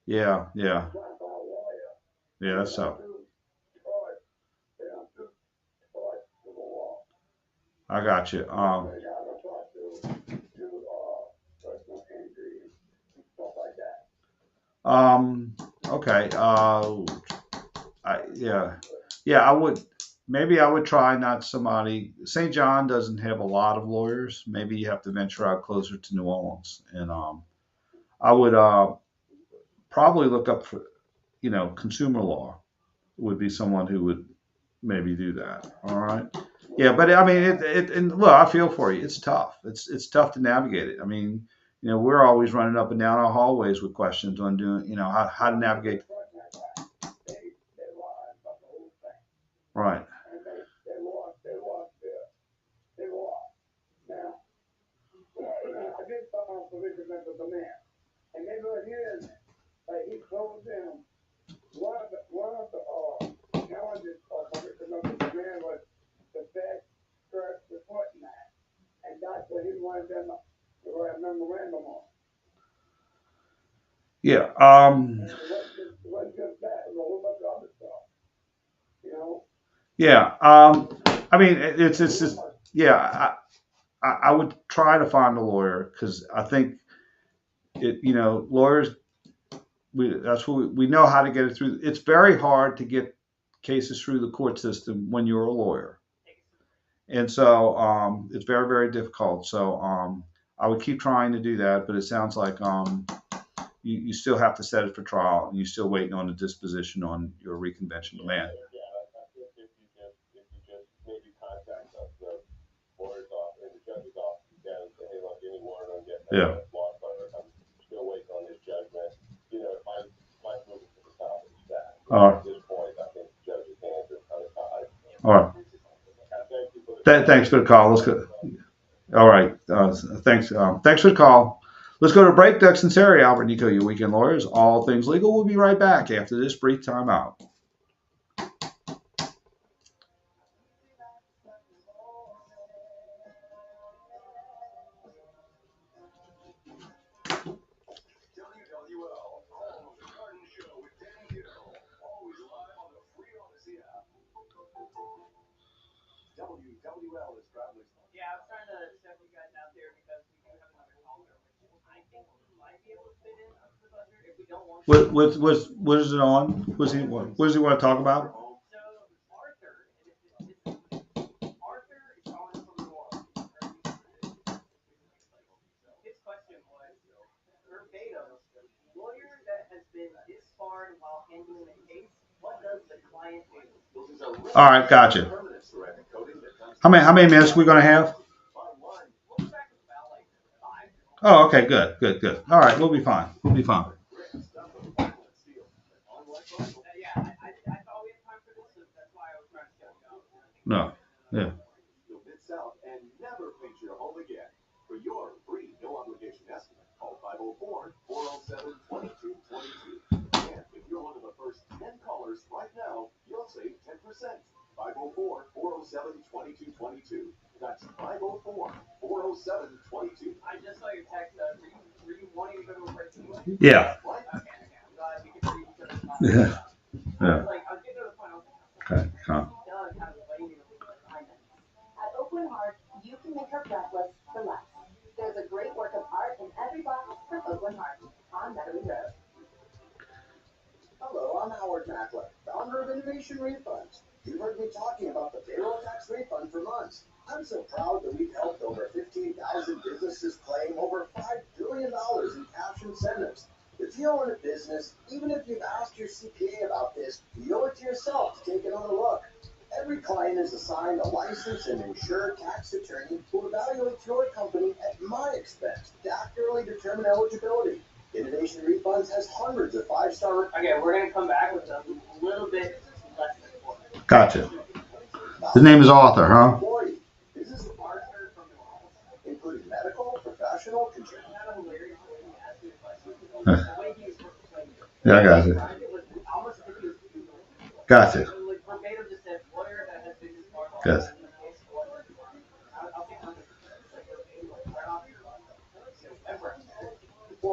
yeah, that's so. I got you. Okay. I would. Maybe I would try not somebody. St. John doesn't have a lot of lawyers. Maybe you have to venture out closer to New Orleans, and I would probably look up for, consumer law would be someone who would maybe do that. All right. Yeah, but I mean, and look, I feel for you. It's tough. It's tough to navigate it. I mean, we're always running up and down our hallways with questions on doing, how to navigate. Right.
Now, I did file for reconventional demand, and they were hearing that he closed in. One of the challenges of reconventional demand was the Fed first reporting that, and that's what he wanted them to write a memorandum on.
Yeah.
It wasn't just that; it was a whole bunch of other stuff.
Yeah. I mean, it's just, yeah. I would try to find a lawyer because I think lawyers. That's what we know how to get it through. It's very hard to get cases through the court system when you're a lawyer, and so it's very, very difficult. So I would keep trying to do that, but it sounds like you still have to set it for trial, and you're still waiting on a disposition on your reconvention demand.
Yeah, I think if you just maybe contact us, the lawyer's office and the judge's office again, and say, hey, look, any word on getting that law clerk? I'm still waiting on this judgment. It might move it to the top of the stack. At this point, I think the judge's hands are kind of tied.
All right. Thanks for the call. Let's go. All right. Thanks. Thanks for the call. Let's go to break. Doug Sunseri, Albert Nicaud, your weekend lawyers. All things legal. We'll be right back after this brief timeout.
WWL is traveling.
Yeah, I was trying to shove you guys out there because we do have another caller, which I think we might be able to fit in under the buzzer if we don't want to.
What is it on? What does he want to talk about?
So Arthur, Arthur is calling from New Orleans. His question was, verbatim, lawyer that has been disbarred while handling a case, what does the client do?
All right, gotcha. How many minutes are we going to have? Oh, okay, good. All right, we'll be fine.
Yeah, I thought we had time for this, so that's why I was trying to shut you out.
No, yeah.
You'll miss out and never paint your home again. For your free no obligation estimate, call 504-407-2222. And if you're one of the first 10 callers right now, you'll save 10%. 504-407-2222. That's 504-407-2222.
I just saw your text. Were you wanting to go to a break anyway?
Yeah.
Okay. I'm glad we could read each other's thoughts.
Yeah.
I was like, I'll get to the point.
Okay.
At Oakland Heart, you can make her breathless for less. There's a great work of art in every box from Oakland Heart on Metairie Road.
Hello, I'm Howard Mackler, founder of Innovation Refunds. You've heard me talking about the payroll tax refund for months. I'm so proud that we've helped over 15,000 businesses claim over $5 billion in cash incentives. If you own a business, even if you've asked your CPA about this, you owe it to yourself to take another look. Every client is assigned a licensed and insured tax attorney who evaluates your company at my expense to accurately determine eligibility. Innovation Refunds has hundreds of five-star.
Okay, we're going to come back with a little bit less than 4 minutes.
Gotcha. His name is Arthur, huh?
This is Arthur from New Orleans, including medical, professional, consumer.
Yeah, I got it. Gotcha. Gotcha.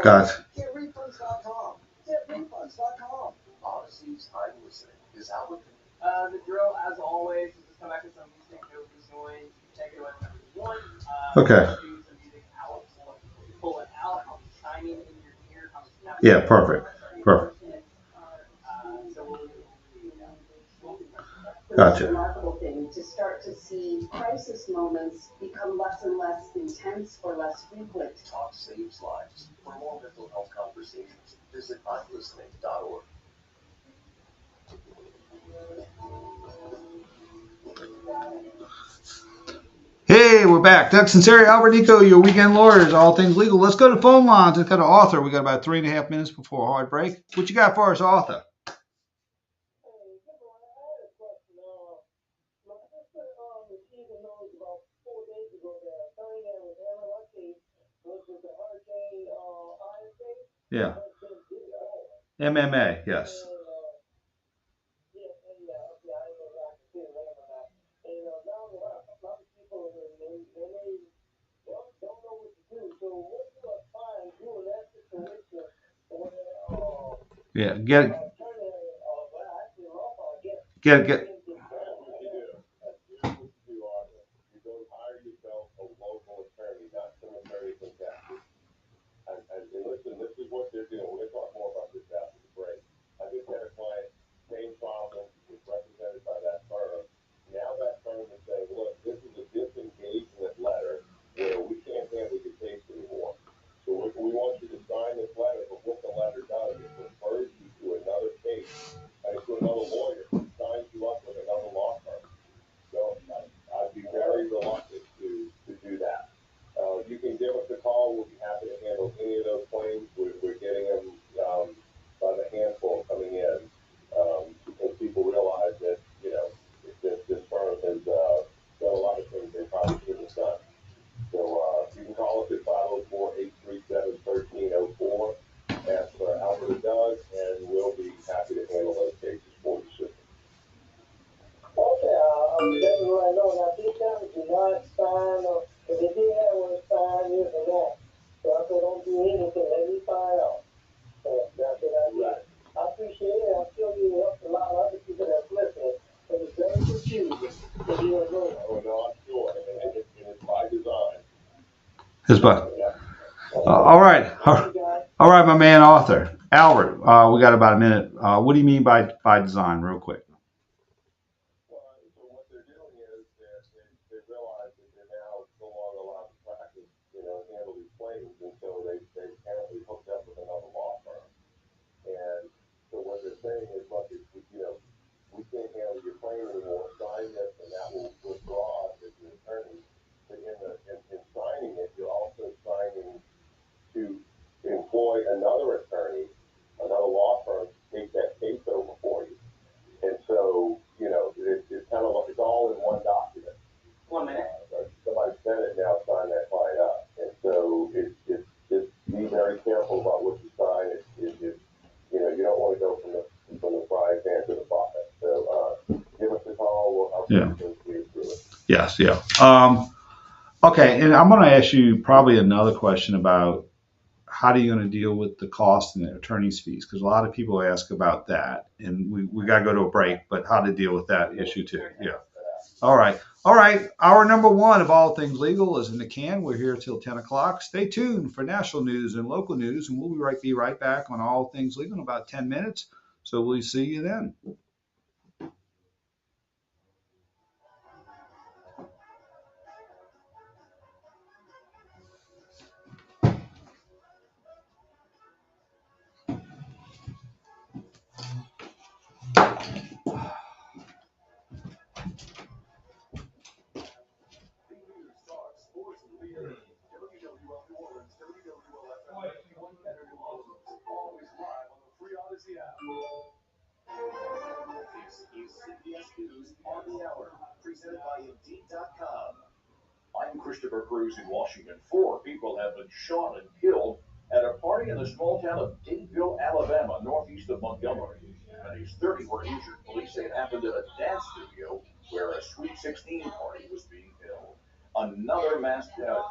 Gotcha.
GetRefunds.com. GetRefunds.com. Odyssey's time listening is Albert.
The drill, as always, is just come back with some music, no noise. Take it away whenever you want.
Okay.
Do some music out, pull it out. I'll be chiming in your ear.
Yeah, perfect. Gotcha.
It's a remarkable thing to start to see crisis moments become less and less intense or less frequent.
Talk saves lives. For more mental health conversations, visit imlistening.org.
Hey, we're back. Doug Sunseri, Albert Nicaud, your weekend lawyers, all things legal. Let's go to phone lines. Let's go to Arthur. We got about 3.5 minutes before a hard break. What you got for us, Arthur? Yeah. MMA, yes. Yeah, get.
And listen, this is what they're doing. We're going to talk more about this after the break. I just had a client, same problem, was represented by that firm. Now that firm is saying, look, this is a disengagement letter where we can't handle your case anymore. So we want you to sign this letter, but what the letter does is refers you to another case, to another lawyer who signs you up can call us at 504-837-1304. Ask for Albert Nicaud, and we'll be happy to handle those cases for you soon.
Okay, I'm letting you know now. These guys do not sign or if they did have one sign this and that. So I said, don't do anything. Let me find out. So that's what I did. I appreciate it. I'm sure you helped a lot of other people that's listening. But it's very confusing to be alone.
Oh, no, I'm sure. And it's by design.
His butt. All right. All right, my man, author. Albert, we got about a minute. What do you mean by design, real quick?
Well, so what they're doing is they realize that they're now no longer allowed to practice, handle these claims, and so they apparently hooked up with another law firm. And so what they're saying is, look, we can't handle your claim anymore. Sign this, and that will withdraw us as an attorney. But in signing it, you're also signing to employ another attorney, another law firm, to take that case over for you. And so, it's kind of like it's all in one document.
1 minute.
Somebody sent it now, sign that client up. And so it's just be very careful about what you sign. You don't want to go from the frying pan to the buffet. So give us a call. I'll go through it.
Yes, yeah. Okay, and I'm going to ask you probably another question about how are you going to deal with the cost and the attorney's fees? Because a lot of people ask about that, and we got to go to a break, but how to deal with that issue too. Yeah. All right. Hour number 1 of All Things Legal is in the can. We're here till 10 o'clock. Stay tuned for national news and local news, and we'll be right back on All Things Legal in about 10 minutes. So we'll see you then.
This is CBS News on the Hour, presented by Indeed.com. I'm Christopher Cruz in Washington. 4 people have been shot and killed at a party in the small town of Dadeville, Alabama, northeast of Montgomery. At least 30 were injured. Police say it happened at a dance studio where a Sweet 16 party was being held. Another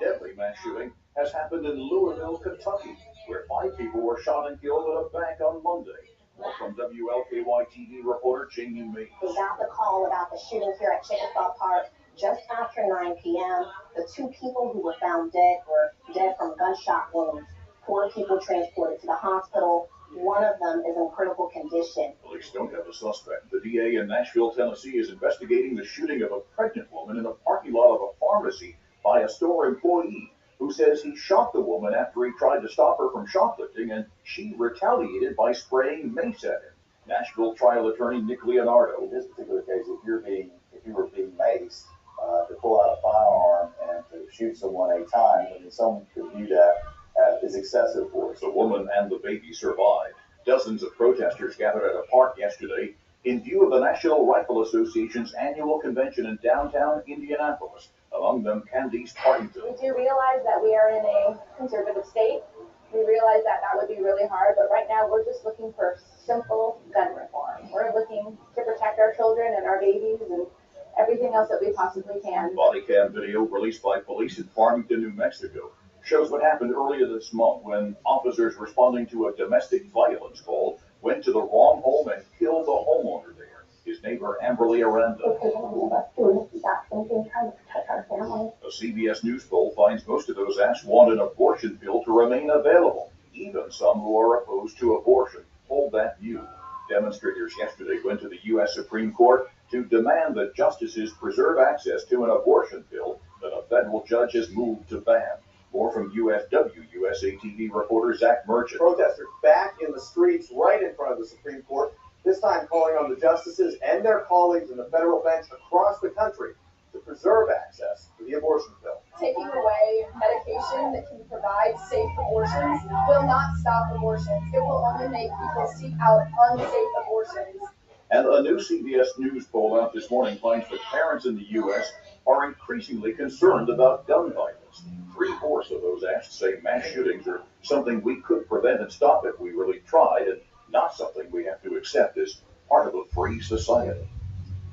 deadly mass shooting has happened in Louisville, Kentucky, where 5 people were shot and killed at a bank on Monday. More from WLKY TV reporter Jamie Mays.
We got the call about the shooting here at Chickasaw Park just after 9 p.m. The 2 people who were found dead were dead from gunshot wounds. 4 people transported to the hospital. 1 of them is in critical condition.
Police don't have a suspect. The DA in Nashville, Tennessee is investigating the shooting of a pregnant woman in a parking lot of a pharmacy by a store employee who says he shot the woman after he tried to stop her from shoplifting, and she retaliated by spraying mace at him. Nashville trial attorney Nick Leonardo.
In this particular case, if you were being maced, to pull out a firearm and to shoot someone 8 times, I mean, someone could view that as excessive force.
The woman and the baby survived. Dozens of protesters gathered at a park yesterday in view of the National Rifle Association's annual convention in downtown Indianapolis. Among them, Candice Partington.
We do realize that we are in a conservative state. We realize that would be really hard, but right now we're just looking for simple gun reform. We're looking to protect our children and our babies and everything else that we possibly can.
Body cam video released by police in Farmington, New Mexico, shows what happened earlier this month when officers responding to a domestic violence call went to the wrong home and killed the homeowner there. His neighbor, Amberly Aranda. A CBS News poll finds most of those asked want an abortion pill to remain available. Even some who are opposed to abortion hold that view. Demonstrators yesterday went to the U.S. Supreme Court to demand that justices preserve access to an abortion pill that a federal judge has moved to ban. More from USA TV reporter Zach Merchant.
Protesters back in the streets right in front of the Supreme Court, this time calling on the justices and their colleagues in the federal bench across the country to preserve access to the abortion pill.
Taking away medication that can provide safe abortions will not stop abortions. It will only make people seek out unsafe abortions.
And a new CBS News poll out this morning finds that parents in the U.S. are increasingly concerned about gun violence. 3/4 So those asks say mass shootings are something we could prevent and stop if we really tried, and not something we have to accept as part of a free society.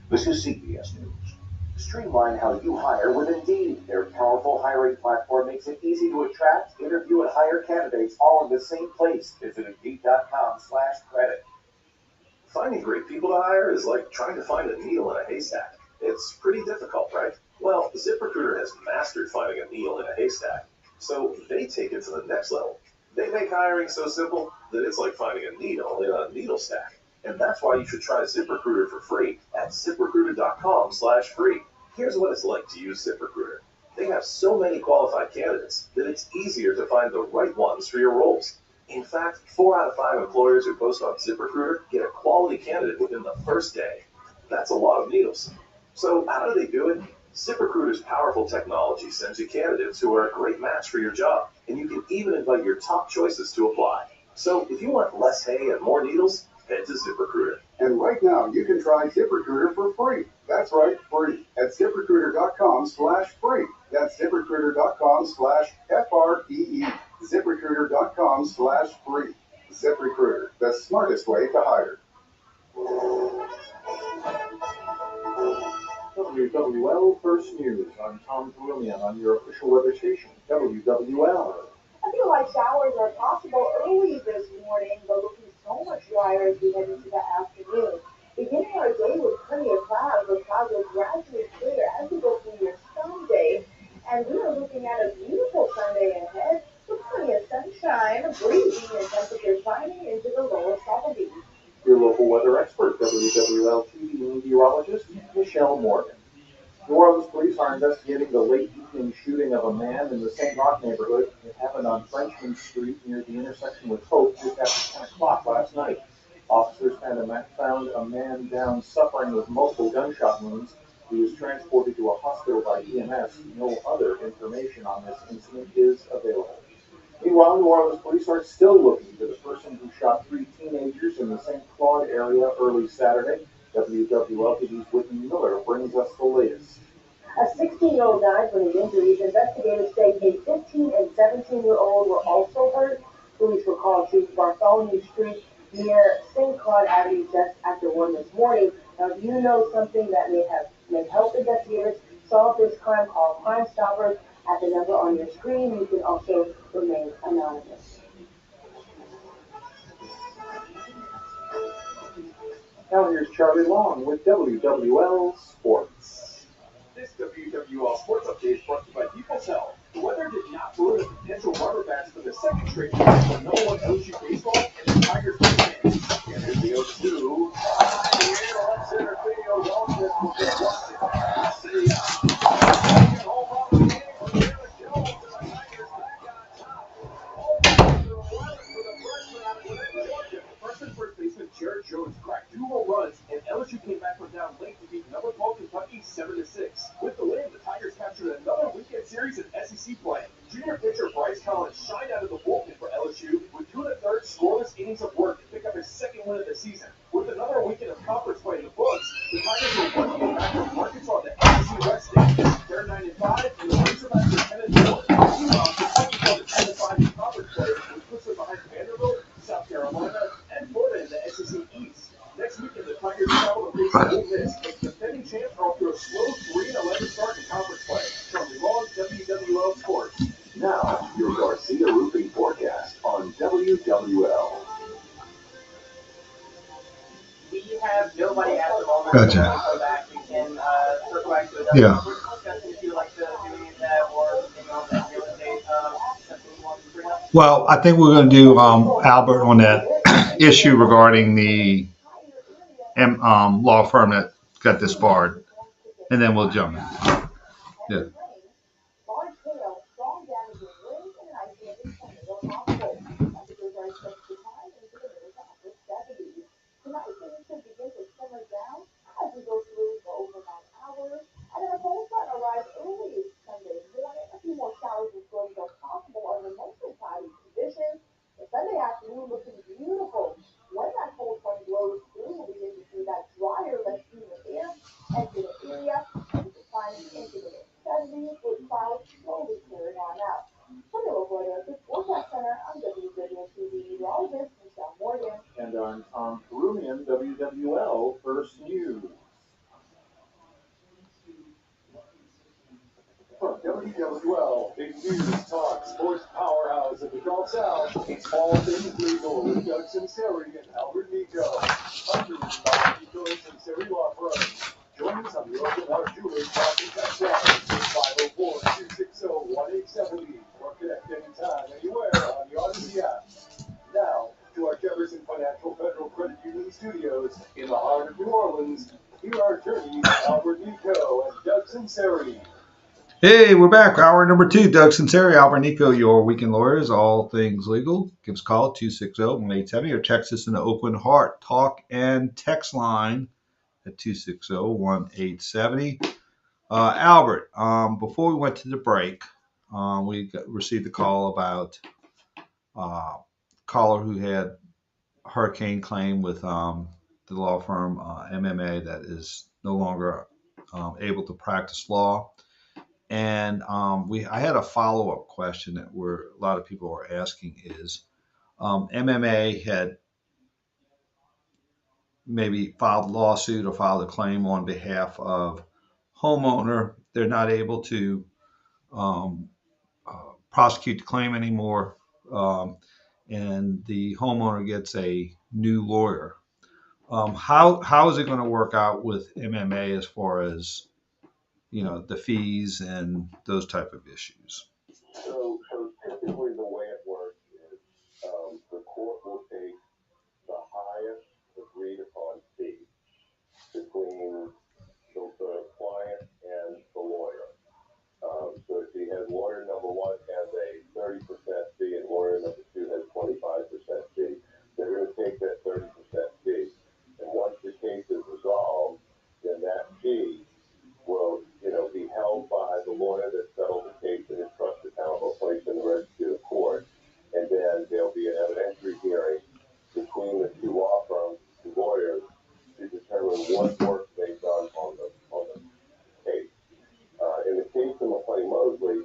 This is CBS News.
Streamline how you hire with Indeed. Their powerful hiring platform makes it easy to attract, interview, and hire candidates all in the same place. Visit Indeed.com/credit.
Finding great people to hire is like trying to find a needle in a haystack. It's pretty difficult, right? Well, ZipRecruiter has mastered finding a needle in a haystack, so they take it to the next level. They make hiring so simple that it's like finding a needle in a needle stack. And that's why you should try ZipRecruiter for free at ZipRecruiter.com/free. Here's what it's like to use ZipRecruiter. They have so many qualified candidates that it's easier to find the right ones for your roles. In fact, 4 out of 5 employers who post on ZipRecruiter get a quality candidate within the first day. That's a lot of needles. So how do they do it? ZipRecruiter's powerful technology sends you candidates who are a great match for your job, and you can even invite your top choices to apply. So if you want less hay and more needles, head to ZipRecruiter.
And right now, you can try ZipRecruiter for free. That's right, free. At ZipRecruiter.com/free. That's ZipRecruiter.com/FREE. ZipRecruiter.com/free. ZipRecruiter, the smartest way to hire.
WWL First News. I'm Tom Perulian on your official weather station, WWL.
I feel like showers are possible early this morning, but looking so much drier as we head into the afternoon. Beginning our day with plenty of clouds, the clouds will gradually clear as we go through your Sunday. And we are looking at a beautiful Sunday ahead with plenty of sunshine, breezy, and temperatures climbing into the lower 70s.
Your local weather expert, WWL TV meteorologist, Michelle Morgan. New Orleans police are investigating the late evening shooting of a man in the St. Roch neighborhood. It happened on Frenchman Street near the intersection with Hope just after 10 o'clock last night. Officers found a man down suffering with multiple gunshot wounds. He was transported to a hospital by EMS. No other information on this incident is available. Meanwhile, New Orleans police are still looking for the person who shot 3 teenagers in the St. Claude area early Saturday. WWL TV's Whitney Miller brings us the latest.
A 16-year-old died from his injuries. Investigators say a 15 and 17-year-old were also hurt. Police were called to Bartholomew Street near St. Claude Avenue just after 1 this morning. Now, if you know something that may help investigators solve this crime, call Crime Stoppers at the number on your screen. You can also remain anonymous.
Now here's Charlie Long with WWL Sports.
This WWL Sports Update is brought to you by People's Health. The weather did not ruin the potential rubber bats for the second straight year for number 1 LSU baseball and the Tigers win. And here's the 0-2. Let's center video Wellness will get see ya. Home run of the game for Taylor Jones, and the Tigers back on top. Home run for the freshman out of Georgia. Freshman first baseman Jared Jones cracked 2 home runs, and LSU came back from down late to beat number 12 Kentucky 7-6. With the win, the Tigers captured another weekend series in SEC play. Junior pitcher Bryce Collins shined out of the bullpen for LSU with 2 1/3 scoreless innings of work to pick up his second win of the season. With another weekend of conference play in the books, the Tigers were 1 game back from Arkansas to SEC West stage. They're 9-5, and the Razorbacks are 10-4. Meanwhile, Kentucky fell to 10-5 in conference play, which puts them behind Vanderbilt, South Carolina, and Florida in the SEC East. Next weekend, the Tigers travel to face Ole Miss, but the defending champs are off to a slow 3-11 start in conference play. Charlie Long, WWL Sports.
Now, your Garcia Roofing forecast on WWL.
We have nobody at the moment.
Gotcha.
We'll go back. We can circle back to it.
Yeah.
If you would like to do any of that or anything on that real estate, something you want to bring up.
Well, I think we're going to do Albert on that issue regarding the law firm that got disbarred, and then we'll jump in. Yeah.
Large hail, strong damage in winds, and an isolated tornado possible. Temperatures are expected to climb into the middle to upper 70s. Tonight, things should begin to simmer down as we go through the overnight hours. And then a cold front arrives early Sunday morning. A few more showers and storms are possible under mostly cloudy conditions. The Sunday afternoon looking beautiful. When that cold front blows through, we'll begin to see that drier, less humid air enter the area and declining into the mid-70s. Meteorologists Forecast Center, I'm WWTV meteorologist Michelle Morgan.
And I'm Tom Perumian, WWL First News.
From WWL, Big News Talk Sports Powerhouse of the Gulf South, it's all things legal with Doug Sunseri and Albert Nicaud. Underwritten by Nicaud and Sunseri Law Firm. Join us on the Open Heart Jewelers Market Text line 504-260-1870 or connect anytime, anywhere on the Odyssey app. Now, to our Jefferson Financial Federal Credit Union studios in the heart of New Orleans, here are attorneys Albert Nicaud and Doug Sunseri.
Hey, we're back. Hour number 2. Doug Sunseri, Albert Nicaud, your weekend lawyers, all things legal. Give us a call, 260-1870, or text us in the Open Heart Talk and text line at 260-1870. Albert, before we went to the break, we received a call about a caller who had a hurricane claim with the law firm MMA that is no longer able to practice law. And I had a follow-up question that a lot of people were asking is MMA had maybe filed a lawsuit or filed a claim on behalf of homeowner. They're not able to prosecute the claim anymore, and the homeowner gets a new lawyer. How is it going to work out with MMA as far as the fees and those type of issues?
So typically the way it works is the court will take the highest agreed upon fee between the client and the lawyer. So if he has lawyer number 1 has a 30% fee and lawyer number 2 has 25% fee, they're going to take that 30% fee. And once the case is resolved, then that fee will, be held by the lawyer that settled the case in his trust account or placed in the registry of court. And then there'll be an evidentiary hearing between the two law firms, the lawyers, to determine what work they've done on the case. In the case of McClain-Mosley,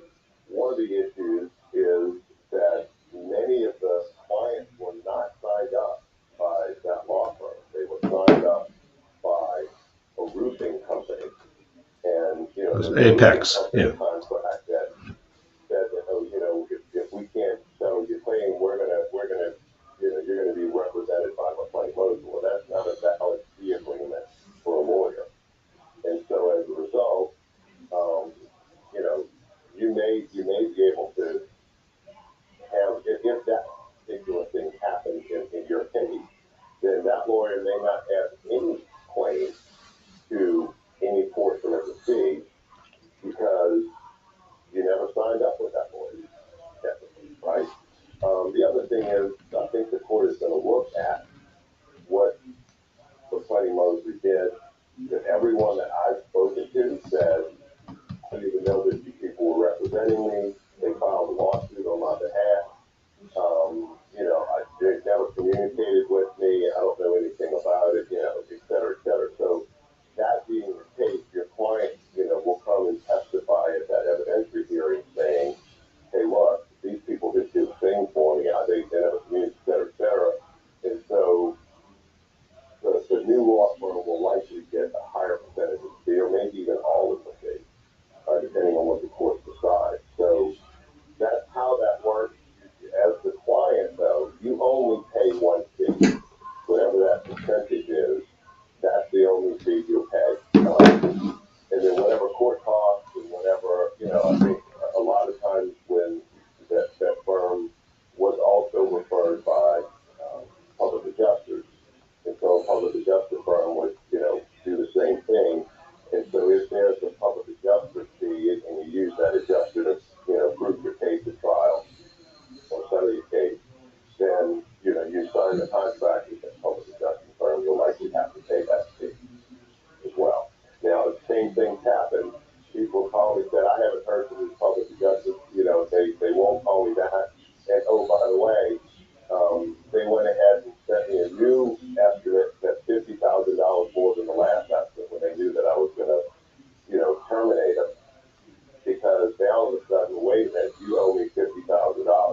one of the issues is that many of the clients were not signed up by that law firm. They were signed up by a roofing company. And,
Apex, yeah.
Contract that said that, if we can't settle your claim, we're gonna, you're gonna be represented by McClain-Mosley. Well, that's not a valid fee agreement for a lawyer. And so as a result, you may be able to have, if that particular thing happens in your case, then that lawyer may not have any claim to any portion of the fee because you never signed up with that lawyer, technically, right? The other thing is, I think the court is going to look at what McClain-Mosley did, that everyone that I've spoken to said, I didn't even know that these people were representing me. They filed a lawsuit on my behalf. They never communicated with me. I don't know anything about it, et cetera, et cetera. So that being the case, your client, will come and testify at that evidentiary hearing saying, hey, look, these people did do a thing for me. They never communicated, et cetera, et cetera. And so the new law firm will likely get a higher percentage of the fee, or maybe even all of the fee, depending on what the court decides. So that's how that works. As the client, though, you only pay one fee. Whatever that percentage is, that's the only fee you'll pay. And then whatever court costs and whatever, I think a lot of times when that firm was also referred by public adjusters. And so a public adjuster firm would, do the same thing. And so if there's a public adjuster fee and you use that adjuster to, prove your case at trial or settle your case, then, you sign the contract with that public adjusting firm, you'll likely have to pay that fee as well. Now, the same things happen. People call me, said, I haven't heard from these public adjusters, they won't call me back. And oh, by the way, they went ahead and sent me a new estimate that's $50,000 more than the last estimate when they knew that I was going to, terminate them. Because now all of a sudden, wait a minute, you owe me $50,000.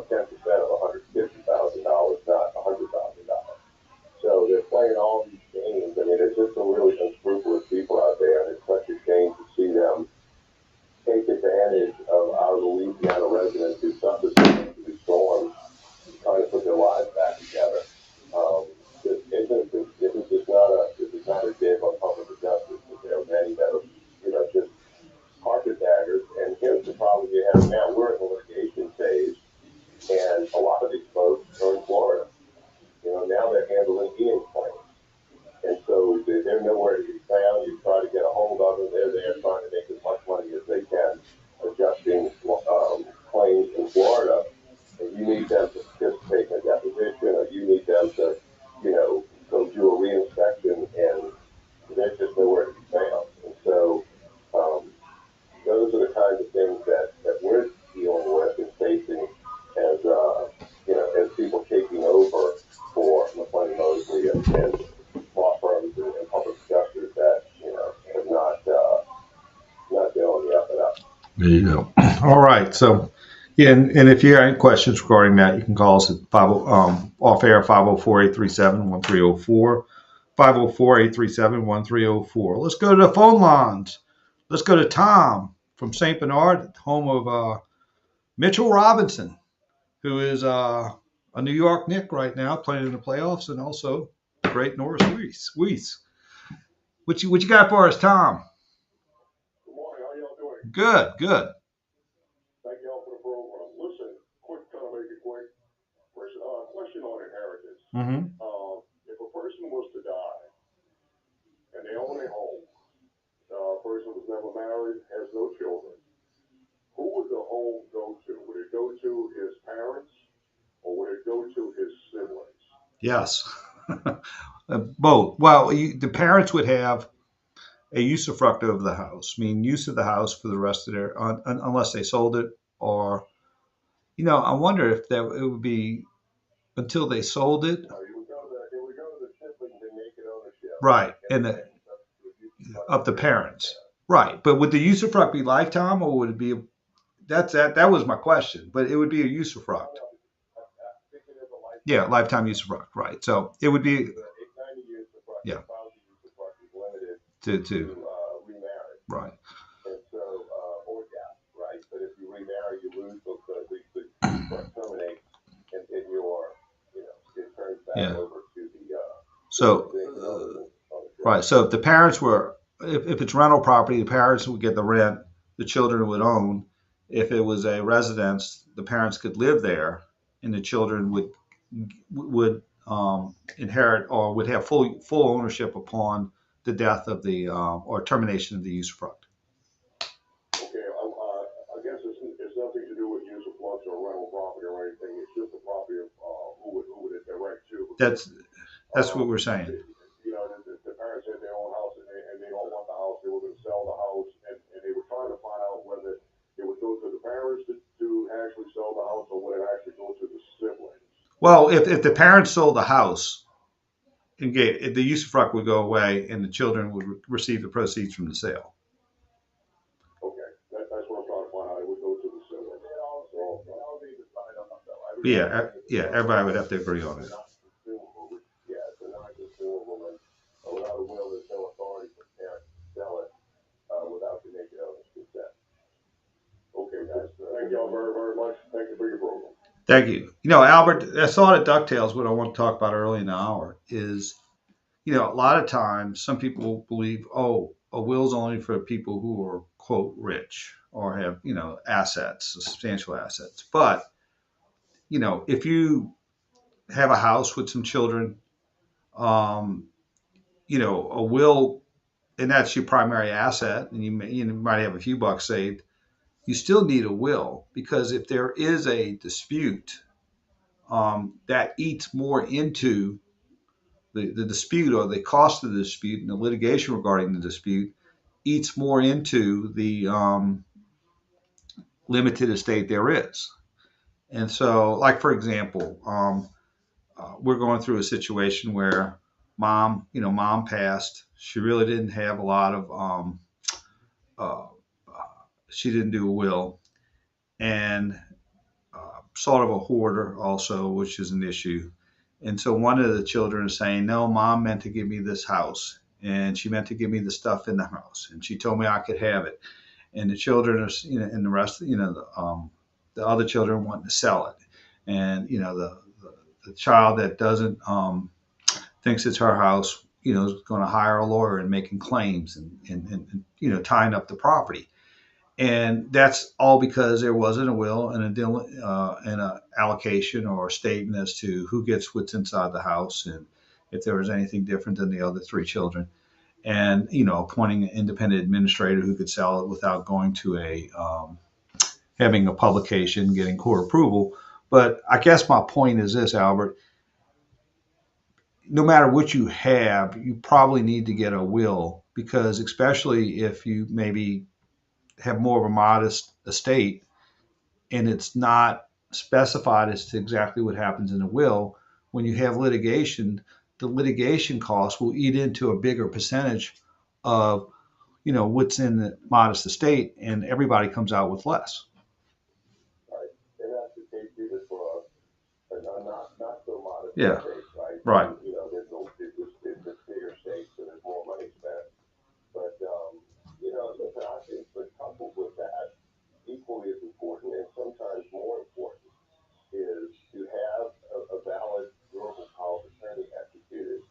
you go. All right. So, yeah, and if you have any questions regarding that, you can call us at off air 504-837-1304. 504-837-1304. Let's go to the phone lines. Let's go to Tom from St. Bernard, home of Mitchell Robinson, who is a New York Knick right now, playing in the playoffs, and also the great Norris Weiss. What you got for us, Tom?
Good morning. How y'all doing?
Good, good.
Thank y'all for the program. Listen, trying to make it quick. Question on inheritance.
Mm-hmm.
If a person was to die and they own a home, person was never married, has no children, who would the home go to? Would it go to his parents or would it go to his siblings?
Yes. Both. Well, the parents would have a usufruct over the house, meaning use of the house for the rest of their, unless they sold it, or, I wonder if it would be until they sold it.
It would go to the siblings in naked ownership.
Right. And of the parents. Right. But would the usufruct be lifetime, or would it be, that was my question, but it would be a usufruct. Yeah, lifetime usufruct. Right. So it would be, yeah. To
remarry.
Right.
And so, or death, right? But if you remarry, you lose the terminate, and it turns back over to the.
So, right. So if the parents were, if it's rental property, the parents would get the rent, the children would own. If it was a residence, the parents could live there, and the children would inherit or would have full ownership upon the death of the or termination of the usufruct.
Okay, I guess it's nothing to do with usufruct or rental property or anything. It's just the property of who would it direct to.
That's what we're saying.
The parents had their own house and they don't want the house. They were going to sell the house, and they were trying to find out whether it would go to the parents to actually sell the house or would it actually go to the siblings.
Well, if the parents sold the house, and the usufruct would go away, and the children would receive the proceeds from the sale.
Okay, that's what I'm trying to find out. It would go to the siblings.
Yeah, everybody would have to agree on it.
Yeah, it's a non-consumable, and without a will, there's no authority for the parent to sell it without the naked owner's consent. Okay, guys. Thank y'all very, very much. Thank you for your program.
Thank you. Albert, I saw it at DuckTales. What I want to talk about early in the hour is, a lot of times some people believe, a will's only for people who are, quote, rich or have, assets, substantial assets. But, if you have a house with some children, a will, and that's your primary asset, and you might have a few bucks saved, you still need a will, because if there is a dispute, that eats more into the dispute, or the cost of the dispute, and the litigation regarding the dispute eats more into the limited estate there is. And so, like, for example, we're going through a situation where mom passed. She really didn't have a lot of, she didn't do a will, and sort of a hoarder also, which is an issue. And so one of the children is saying, no, mom meant to give me this house, and she meant to give me the stuff in the house, and she told me I could have it. And the children are, and the rest, the other children want to sell it. And, the child that doesn't, thinks it's her house, is going to hire a lawyer and making claims and tying up the property. And that's all because there wasn't a will and an allocation or a statement as to who gets what's inside the house, and if there was anything different than the other three children. And, appointing an independent administrator who could sell it without going to having a publication, getting court approval. But I guess my point is this, Albert. No matter what you have, you probably need to get a will, because especially if you maybe have more of a modest estate and it's not specified as to exactly what happens in a will, when you have litigation, the litigation costs will eat into a bigger percentage of, what's in the modest estate, and everybody comes out with less.
Right. And that's the case either for a not so modest
Yeah.
estate, right?
Right.
There's a bigger state, so there's more money spent. But, listen, I think, but coupled with that, equally as important and sometimes more important is to have a valid, durable power of attorney executed,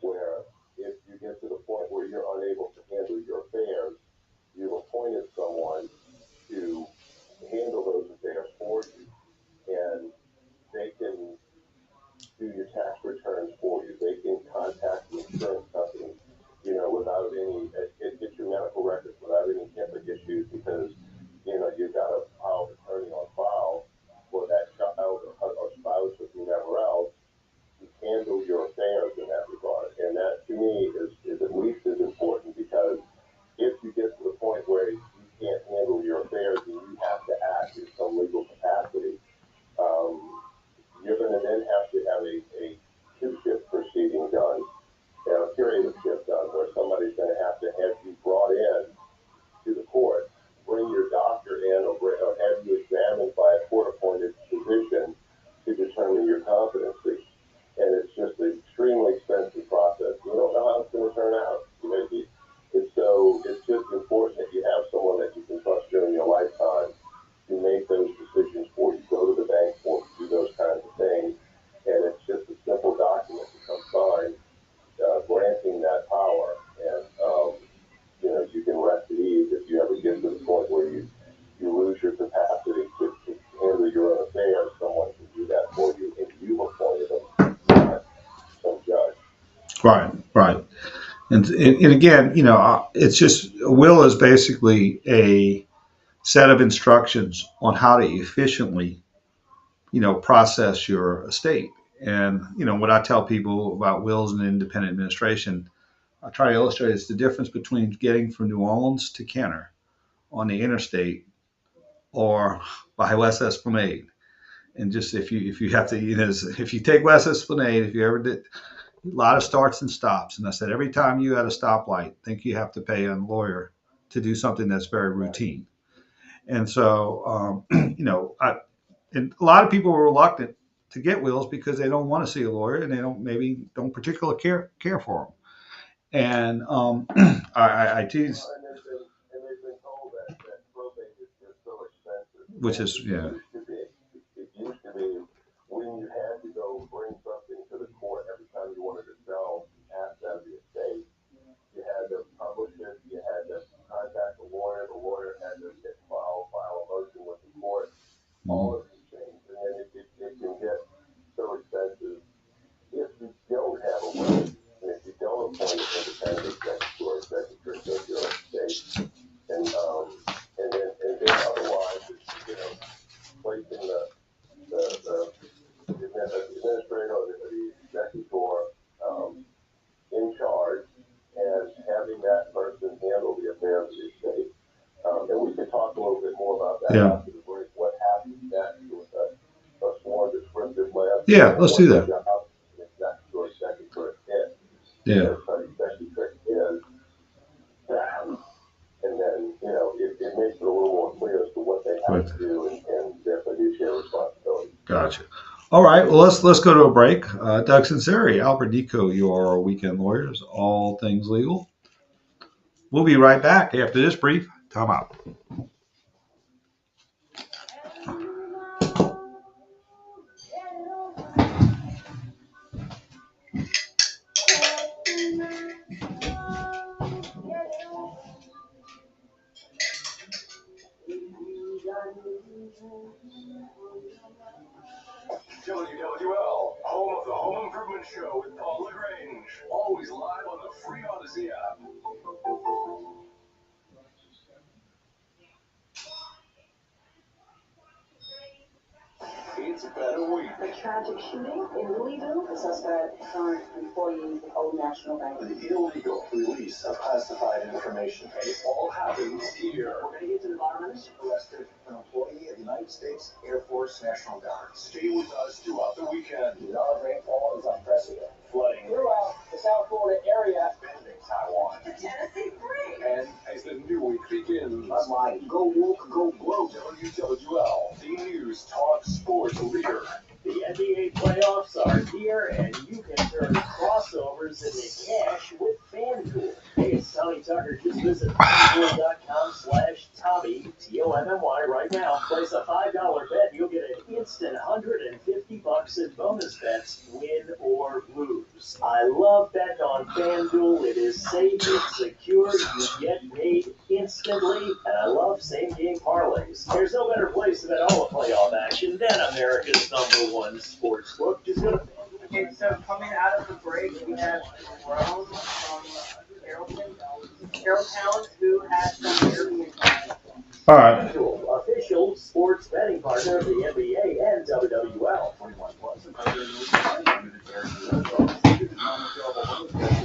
where if you get to the point where you're unable to handle your affairs, you've appointed someone to handle those affairs for you, and they can do your tax returns for you. They can contact the insurance company, without any, get your medical records without any HIPAA issues because, you've got a power of attorney on file for that child or spouse or whomever else to handle your affairs in that regard. And that, to me, is at least as important because if you get to the point where you can't handle your affairs and you have to act in some legal capacity, you're going to then have to have a two-shift proceeding done, a curative shift done, where somebody's going to have you brought in to the court, bring your doctor in, or have you examined by a court-appointed physician to determine your competency. And it's just an extremely expensive process. You don't know how it's going to turn out. It's just important that you have someone that you can trust during your lifetime to make those decisions for you, go to the bank for you, do those kinds of things. And it's just a simple document that comes signed, granting that power. And, you can rest at ease if you ever get to the point where you lose your capacity to handle your own affairs. Someone can do that for you, and you've appointed them, not some judge.
Right. And again, it's just a will is basically a set of instructions on how to efficiently, process your estate. And, what I tell people about wills and independent administration, I try to illustrate it's the difference between getting from New Orleans to Kenner on the interstate or by West Esplanade. And just if you have to, if you take West Esplanade, if you ever did, a lot of starts and stops. And I said, every time you at a stoplight, think you have to pay a lawyer to do something that's very routine. And so, and a lot of people are reluctant to get wills because they don't want to see a lawyer and they don't particularly care for them. And I tease,
And they've been told that probate is just so expensive.
which is, yeah.
It used to be when you had to go bring something to the court every time you wanted to sell assets out of the estate, you had to publish it, you had to contact the lawyer had to file a motion with the court, all of these things. And then it can get so expensive if you don't have a will, and if you don't appoint an independent executor of your estate, and then otherwise, it's, placing the administrator or the executor in charge and having that person handle the affairs of the estate. And we can talk a little bit more about that after the break. What happens next with a sworn descriptive list?
Yeah, let's do that.
Executor is.
Yeah.
Executor is. And then, it makes it a little more clear as to what they have to do and their fiduciary responsibility.
Gotcha. All right. Well, let's go to a break. Doug Sunseri, Albert Nicaud, you are our weekend lawyers, all things legal. We'll be right back after this brief time out.
WWL, home of the Home Improvement Show with Paul LaGrange. Always live on the free Odyssey app. It's been a week.
A tragic shooting in Louisville. The suspect, a current employee of Old National Bank.
The illegal release of classified information.
It all happens here.
We're going to get to the bottom of this.
Arrested an employee of the United States Air Force National Guard.
Stay with us throughout the weekend.
The amount of rainfall is unprecedented.
Flooding
Throughout the South Florida area.
pending Taiwan.
Tennessee free.
And as the online. Go woke, go glow. WWL, the News Talk Sports leader.
The NBA playoffs are here, and you can turn crossovers into cash with FanDuel. Hey, it's Tommy Tucker. Just visit FanDuel.com/Tommy, Tommy, right now. Place a $5 bet, and you'll get an instant $150 in bonus bets, win or lose. I love betting on FanDuel. It is safe, it's secure, you get paid instantly, and I love same-game parlays. There's no better place to bet all the playoff action than America's #1 sports book. Just go to
Okay, so coming out of the break, we have Jerome from Carrolltown, who has some Airbnb.
All right.
FanDuel, official sports betting partner of the NBA and WWL.
21 plus and under the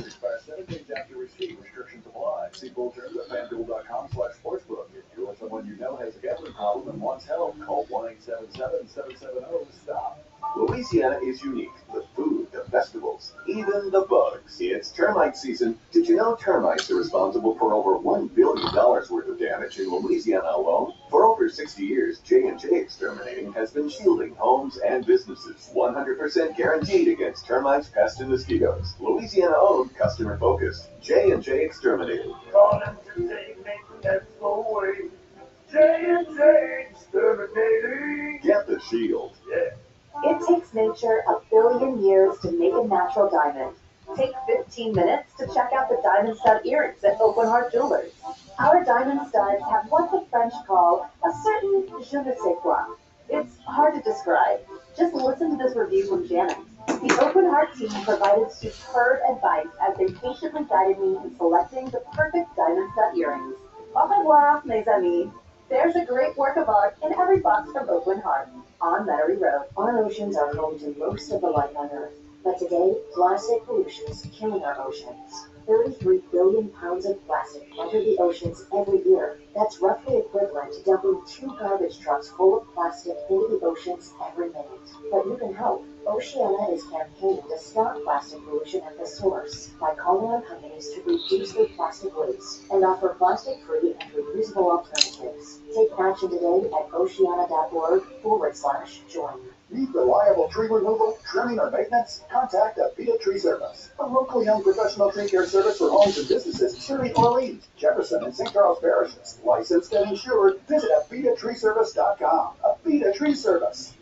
expire 7 days after receipt. Restrictions apply. See full terms at FanDuel.com/sportsbook. If you or someone you know has a gambling problem and wants help, call 1-877-770-STOP. Louisiana is unique. The food, the festivals, even the bugs. It's termite season. Did you know termites are responsible for over $1 billion worth of damage in Louisiana alone? For over 60 years, J&J Exterminating has been shielding homes and businesses. 100% guaranteed against termites, pests, and mosquitoes. Louisiana-owned, customer-focused. J&J Exterminating.
Calling today, making that go away. J&J Exterminating.
Get the shield.
Yeah.
It takes nature 1 billion years to make a natural diamond. Take 15 minutes to check out the diamond stud earrings at Open Heart Jewelers. Our diamond studs have what the French call a certain je ne sais quoi. It's hard to describe. Just listen to this review from Janet. The Open Heart team provided superb advice as they patiently guided me in selecting the perfect diamond stud earrings. Au revoir, mes amis. There's a great work of art in every box from Oakland Heart on Metairie Road. Our oceans are home to most of the life on Earth, but today, plastic pollution is killing our oceans. 33 billion pounds of plastic enter the oceans every year. That's roughly equivalent to dumping 2 garbage trucks full of plastic into the oceans every minute. But you can help. Oceana is campaigning to stop plastic pollution at the source by calling on companies to reduce their plastic waste and offer plastic-free and reusable alternatives. Take action today at oceana.org/join.
Need reliable tree removal, trimming, or maintenance? Contact Avita Tree Service, a locally owned professional tree care service for homes and businesses serving Orleans, Jefferson, and St. Charles parishes. Licensed and insured. Visit AvitaTreeService.com. Avita Tree Service.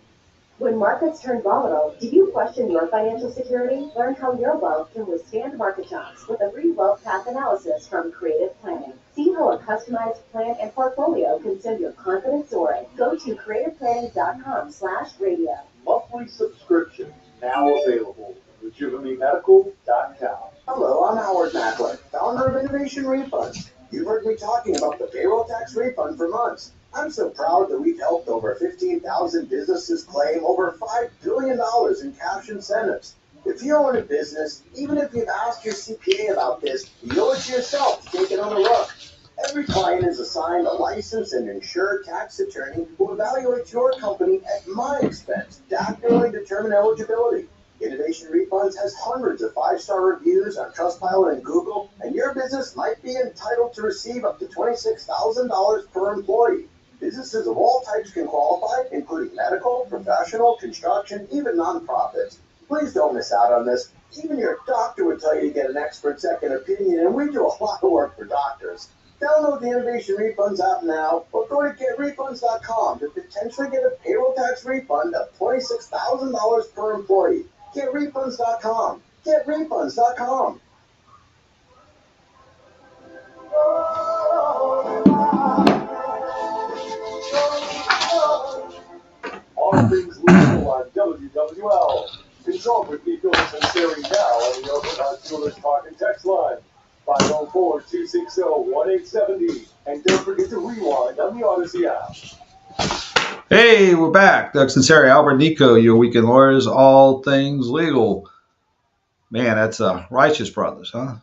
When markets turn volatile, do you question your financial security? Learn how your wealth can withstand market shocks with a free wealth path analysis from Creative Planning. See how a customized plan and portfolio can send your confidence soaring. Go to creativeplanning.com/radio.
Monthly subscription now available. RejuvenateMedical.com.
Hello, I'm Howard Mackler, founder of Innovation Refunds. You've heard me talking about the payroll tax refund for months. I'm so proud that we've helped over 15,000 businesses claim over $5 billion in cash incentives. If you own a business, even if you've asked your CPA about this, you owe it to yourself to take it on a look. Every client is assigned a licensed and insured tax attorney who evaluates your company at my expense to accurately determine eligibility. Innovation Refunds has hundreds of 5-star reviews on Trustpilot and Google, and your business might be entitled to receive up to $26,000 per employee. Businesses of all types can qualify, including medical, professional, construction, even nonprofits. Please don't miss out on this. Even your doctor would tell you to get an expert second opinion, and we do a lot of work for doctors. Download the Innovation Refunds app now, or go to GetRefunds.com to potentially get a payroll tax refund of $26,000 per employee. GetRefunds.com. GetRefunds.com.
All things legal on WWL. Consult with Nico and Sunseri now on the Open Heart Jewelers Talk and Text line. 504-260-1870. And don't forget to rewind on the Odyssey app.
Hey, we're back. Doug Sunseri, Albert Nicaud, your weekend lawyers, all things legal. Man, that's Righteous Brothers, huh?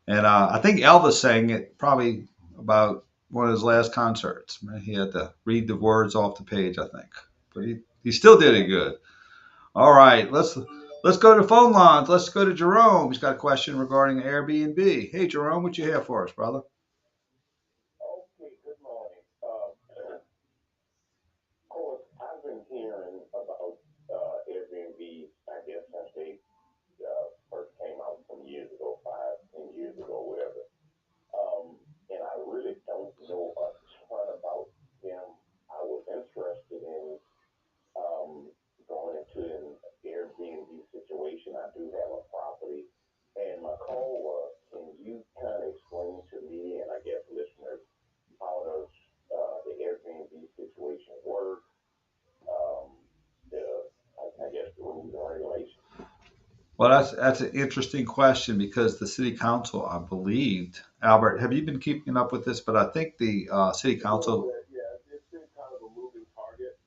And I think Elvis sang it probably about one of his last concerts. He had to read the words off the page, I think. But he still did it good. All right, let's go to phone lines. Let's go to Jerome. He's got a question regarding Airbnb. Hey, Jerome, what you have for us, brother? Well, that's an interesting question because the city council, I believed, Albert, have you been keeping up with this? But I think the city council.
Yeah, it's been kind of a moving target.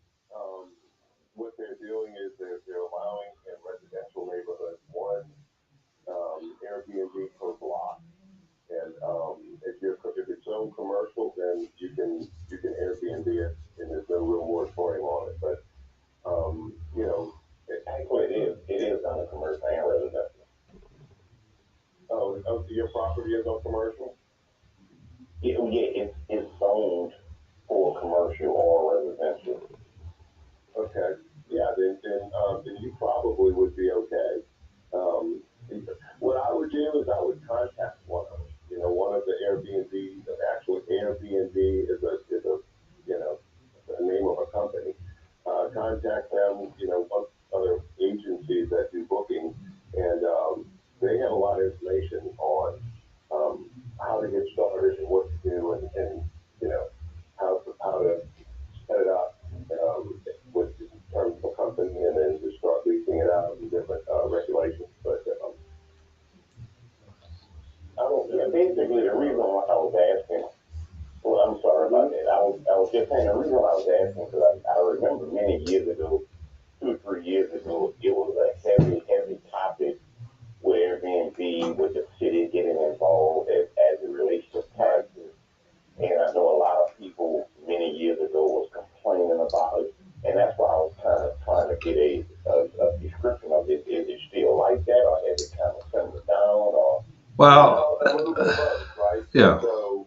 What they're doing is they're allowing in residential neighborhoods one Airbnb per block, and if it's own commercial, then you can Airbnb it, and there's no real moratorium on it. But actually it is on a commercial and residential. Oh, so your property is on commercial? Yeah, it's zoned for commercial or residential. Okay. Yeah, then you probably would be okay. Um, what I would do is I would contact one of them. One of the Airbnb. Actually, Airbnb is a the name of a company. Contact them. What other agencies that do booking, and they have a lot of information on how to get started and what to do, and how to set it up with in terms of a company, and then just start leasing it out and different regulations. But basically, the reason why I was asking, well, I'm sorry about that. I was just saying the reason why I was asking because I remember many years ago, 2 or 3 years ago, it was a heavy topic with Airbnb, with the city getting involved as it relates to taxes. And I know a lot of people many years ago was complaining about it. And that's why I was kind of trying to get a description of it. Is it still like that, or has it kind of simmered down, or
Well,
a little bit of both, right?
yeah.
So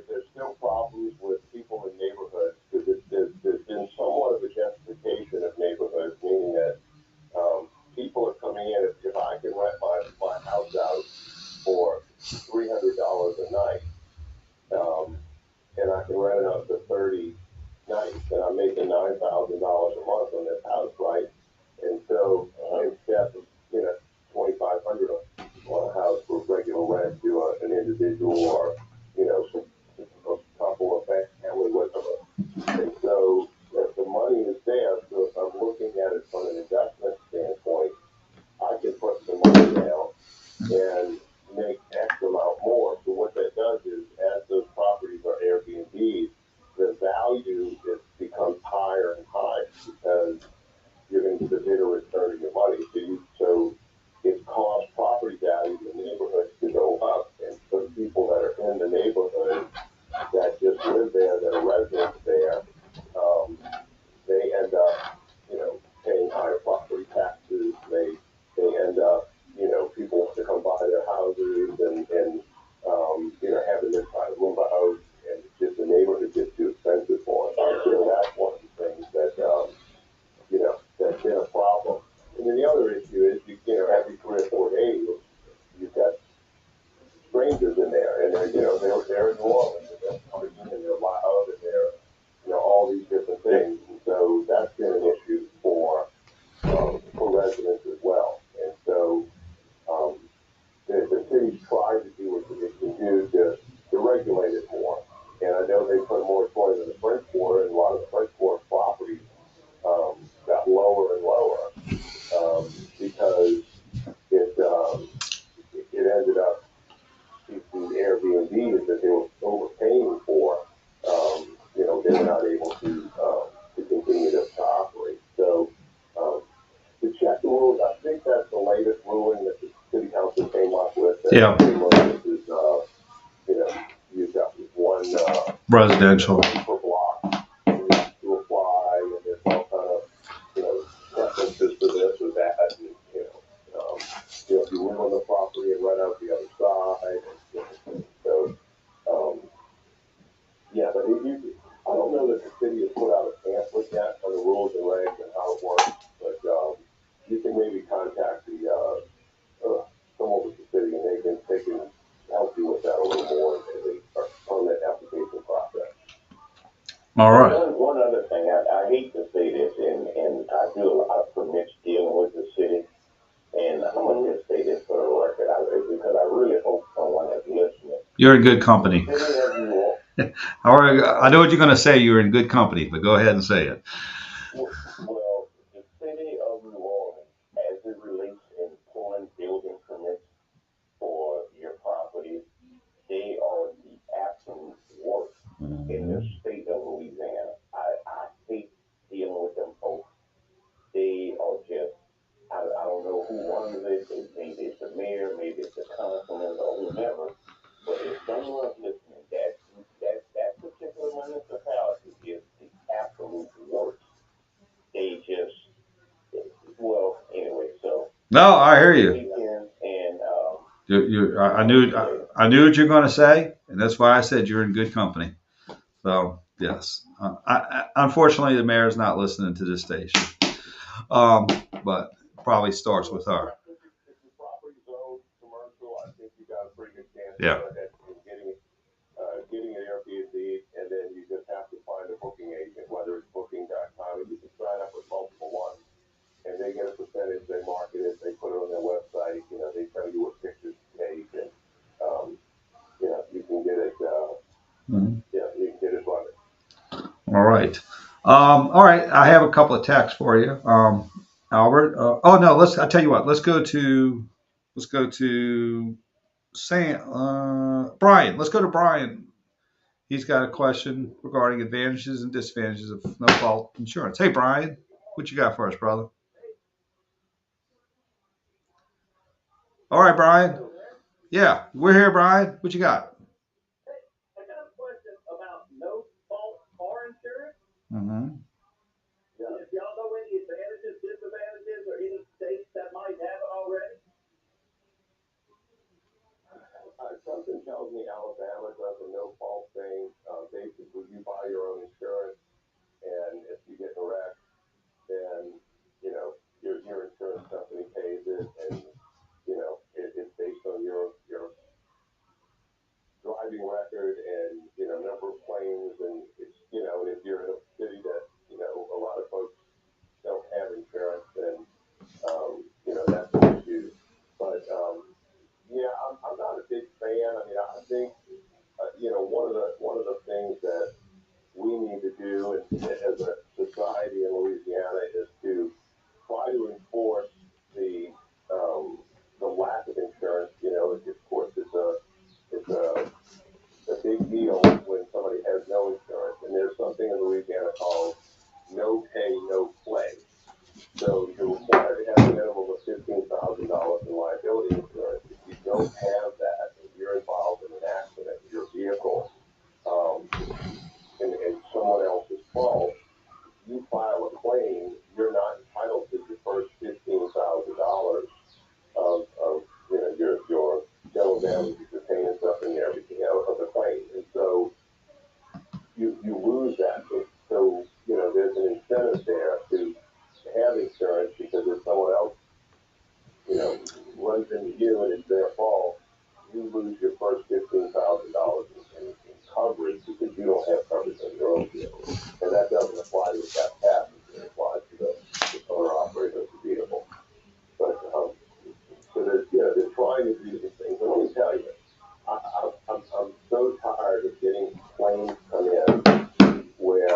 there's still problems with people in neighborhoods because there's been somewhat of a gentrification of neighborhoods, meaning that people are coming in. If I can rent my house out for $300 a night, and I can rent it out for 30 nights, and I'm making $9,000 a month on this house, right? And so instead of 2,500 on a house for regular rent to an individual or a couple of family with them, and so the money is there. So if I'm looking at it from an investment standpoint, I can put some money down and make X amount more. So what that does is, as those properties are Airbnbs, the value becomes higher and higher because you're going to get a better return on your money. So it caused property values in neighborhoods to go up, and for the people that are in the neighborhood that just live there, that are residents there, they end up, paying higher property taxes. They end up, people want to come buy their houses and having to try to move out, and just the neighborhood gets too expensive for them. So that's one of the things that, that's been a problem. And then the other issue is, every 3 or 4 days, you've got strangers in there, and they're in New Orleans, and they're coming in, and they're loud, and they're, all these different things. And so that's been an issue for residents as well. And so the city's tried to do what it can do to regulate it more. And I know they put a moratorium in the French Quarter, and a lot of the French Quarter properties got lower and lower because it ended up these Airbnbs that they were overpaying for. They were not able to continue to operate. So to check the rules, I think that's the latest ruling that the city council came up with.
Yeah.
This is, you've got one
Residential.
per block to apply, and there's all kind of preferences for this or that. And, if you live on the property and rent out the other side, and so yeah, but I don't know that the city has put out a pamphlet yet on the rules and regs and how it works, but you can maybe contact someone with the city, and they can help you with that a little more in the permit application process.
All right.
One other thing, I hate to say this, and I do a lot of permits dealing with the city, and I'm going to just say this for the record, because I really hope someone is listening.
You're in good company.
The city of New Orleans.
All right. I know what you're going to say. You're in good company, but go ahead and say it.
Well, the city of New Orleans, as it relates in in the state of Louisiana. I hate dealing with them folks. They are just, I don't know who runs it. Maybe it's the mayor, maybe it's the councilman or whomever. But if someone's listening, that particular municipality is the absolute worst. They just, well, anyway, so.
No, I hear you.
And
I knew what you're going to say, and that's why I said you're in good company. So yes, unfortunately, the mayor's not listening to this station, but probably starts with her. Yeah.
Getting an Airbnb, and then you just have to find a booking agent, whether it's booking.com, and you can sign up with multiple ones, and they get a percentage, they market it, they put it on their website, they tell you what pictures to take, and, you can get it, you can get it running.
All right. All right. I have a couple of texts for you, Albert. No, I tell you what, let's go to Brian. Let's go to Brian. He's got a question regarding advantages and disadvantages of no-fault insurance. Hey, Brian, what you got for us, brother? All right, Brian. Yeah, we're here, Brian. What you got?
I got a question about no-fault car insurance.
Mm-hmm.
If y'all know any advantages, disadvantages, or any states that might have it already?
Something tells me Alabama does a no-fault thing. Basically, you buy your own insurance, and if you get in a wreck, then, your insurance company pays it, and, it's based on your driving record and, number of claims, and it's, and if you're in a city that, a lot of folks don't have insurance, then, that's an issue. But, I'm not a big fan. I mean, I think, one of the things that we need to do as a society in Louisiana is to try to enforce the lack of insurance. Of course, it's a big deal when somebody has no insurance, and there's something in Louisiana called no pay, no play. So you're required to have a minimum of $15,000 in liability insurance. If you don't have that, if you're involved in an accident with your vehicle, and someone else's fault, you file a claim, you're not entitled to the first $15,000 of your dental damages, your pain and suffering, and everything else of the claim. And so you lose that. So there's an incentive there to have insurance, because if someone else runs into you and it's their fault, you lose your first $15,000 in coverage because you don't have coverage on your own vehicle. And that doesn't apply to the gas passenger, it applies to the owner operator of the vehicle. But so they're trying to do these things. And let me tell you, I'm so tired of getting claims come in where,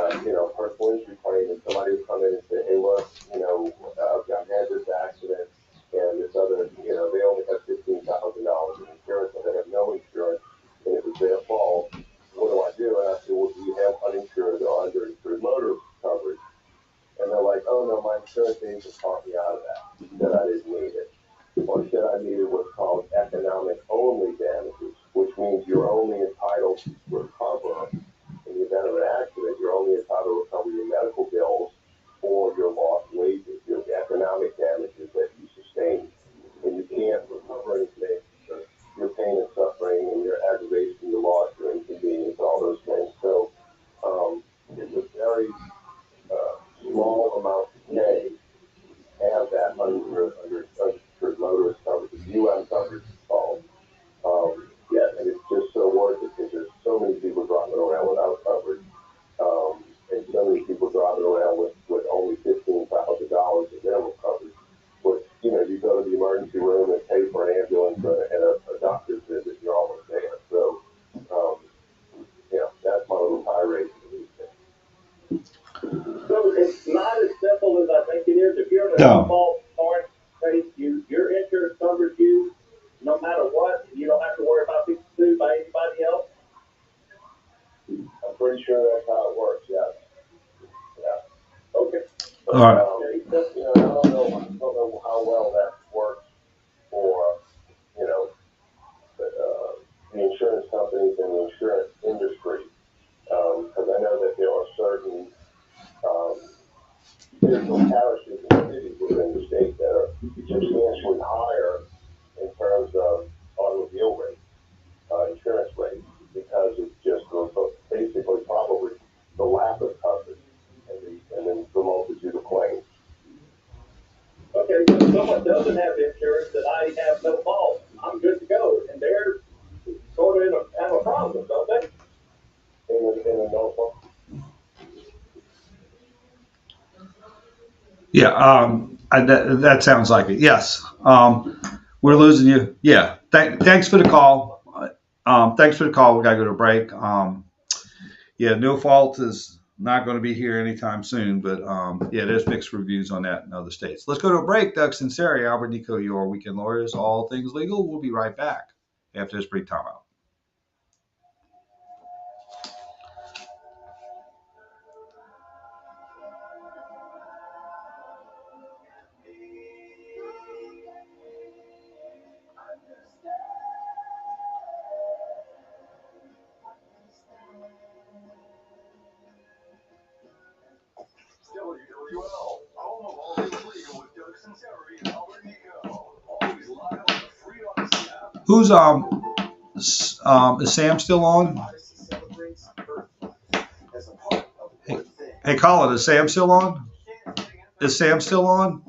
personal injury claim, and somebody will come in and say, hey, look, I've had this accident, and this other, they only have $15,000 in insurance, and they have no insurance, and it was their fault. What do? And I said, well, do you have uninsured or underinsured motorist coverage? And they're like, oh, no, my insurance agent talked me out of that. Said I didn't need it. Or said I needed what's called economic-only damages, which means you're only entitled to recover in the event of an accident. You're only entitled to recover your medical bills or your lost wages, your economic damages that you sustained. And you can't recover anything for your pain and suffering and your aggravation, your loss, your inconvenience, all those things. So it's a very small amount to pay to have that uninsured motorist coverage, UM coverage is called. And it's just so worth it, because there's so many people driving around without coverage, and so many people driving around with only $15,000 in minimum coverage. But you go to the emergency room and pay for an ambulance and a doctor's visit, you're almost there. So, that's my little tirade for these things.
So it's not as simple as I think it is. If you're in a no-fault car space, your insurance covers you no matter what. You don't have to worry about being sued by anybody else.
I'm pretty But,
All right.
I don't know how well that works for, the insurance companies and the insurance industry. Because I know that there are certain physical parishes and cities within the state that are substantially higher in terms of automobile rates, insurance rates, because it's just basically probably the lack of coverage and then the multitude of claims.
Okay, so if someone doesn't have insurance, then I have no fault. I'm good to go. And they're sort of have a problem, don't they?
In a no fault.
Yeah, that sounds like it. Yes. We're losing you. Yeah. Thanks for the call. Thanks for the call. We got to go to break. Yeah, No Fault is not going to be here anytime soon, but yeah, there's mixed reviews on that in other states. Let's go to a break. Doug Sunseri, Albert Nicaud, your weekend lawyers, all things legal. We'll be right back after this brief timeout.
WWL, home of all things legal with Doug Sunseri and Albert Nicaud. Always live on the free Odyssey app.
Who's is Sam still on? Hey, Colin, is Sam still on? Is Sam still on?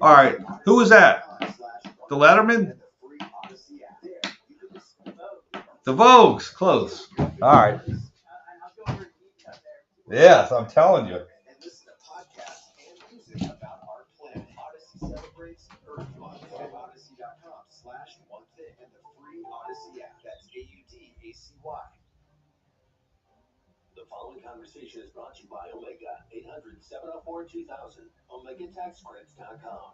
All right. Who was that? The Letterman? The Vogues. Close. All right. Yes, I'm telling you.
The following conversation is brought to you by Omega, 800-704-2000, OmegaTaxCredits.com.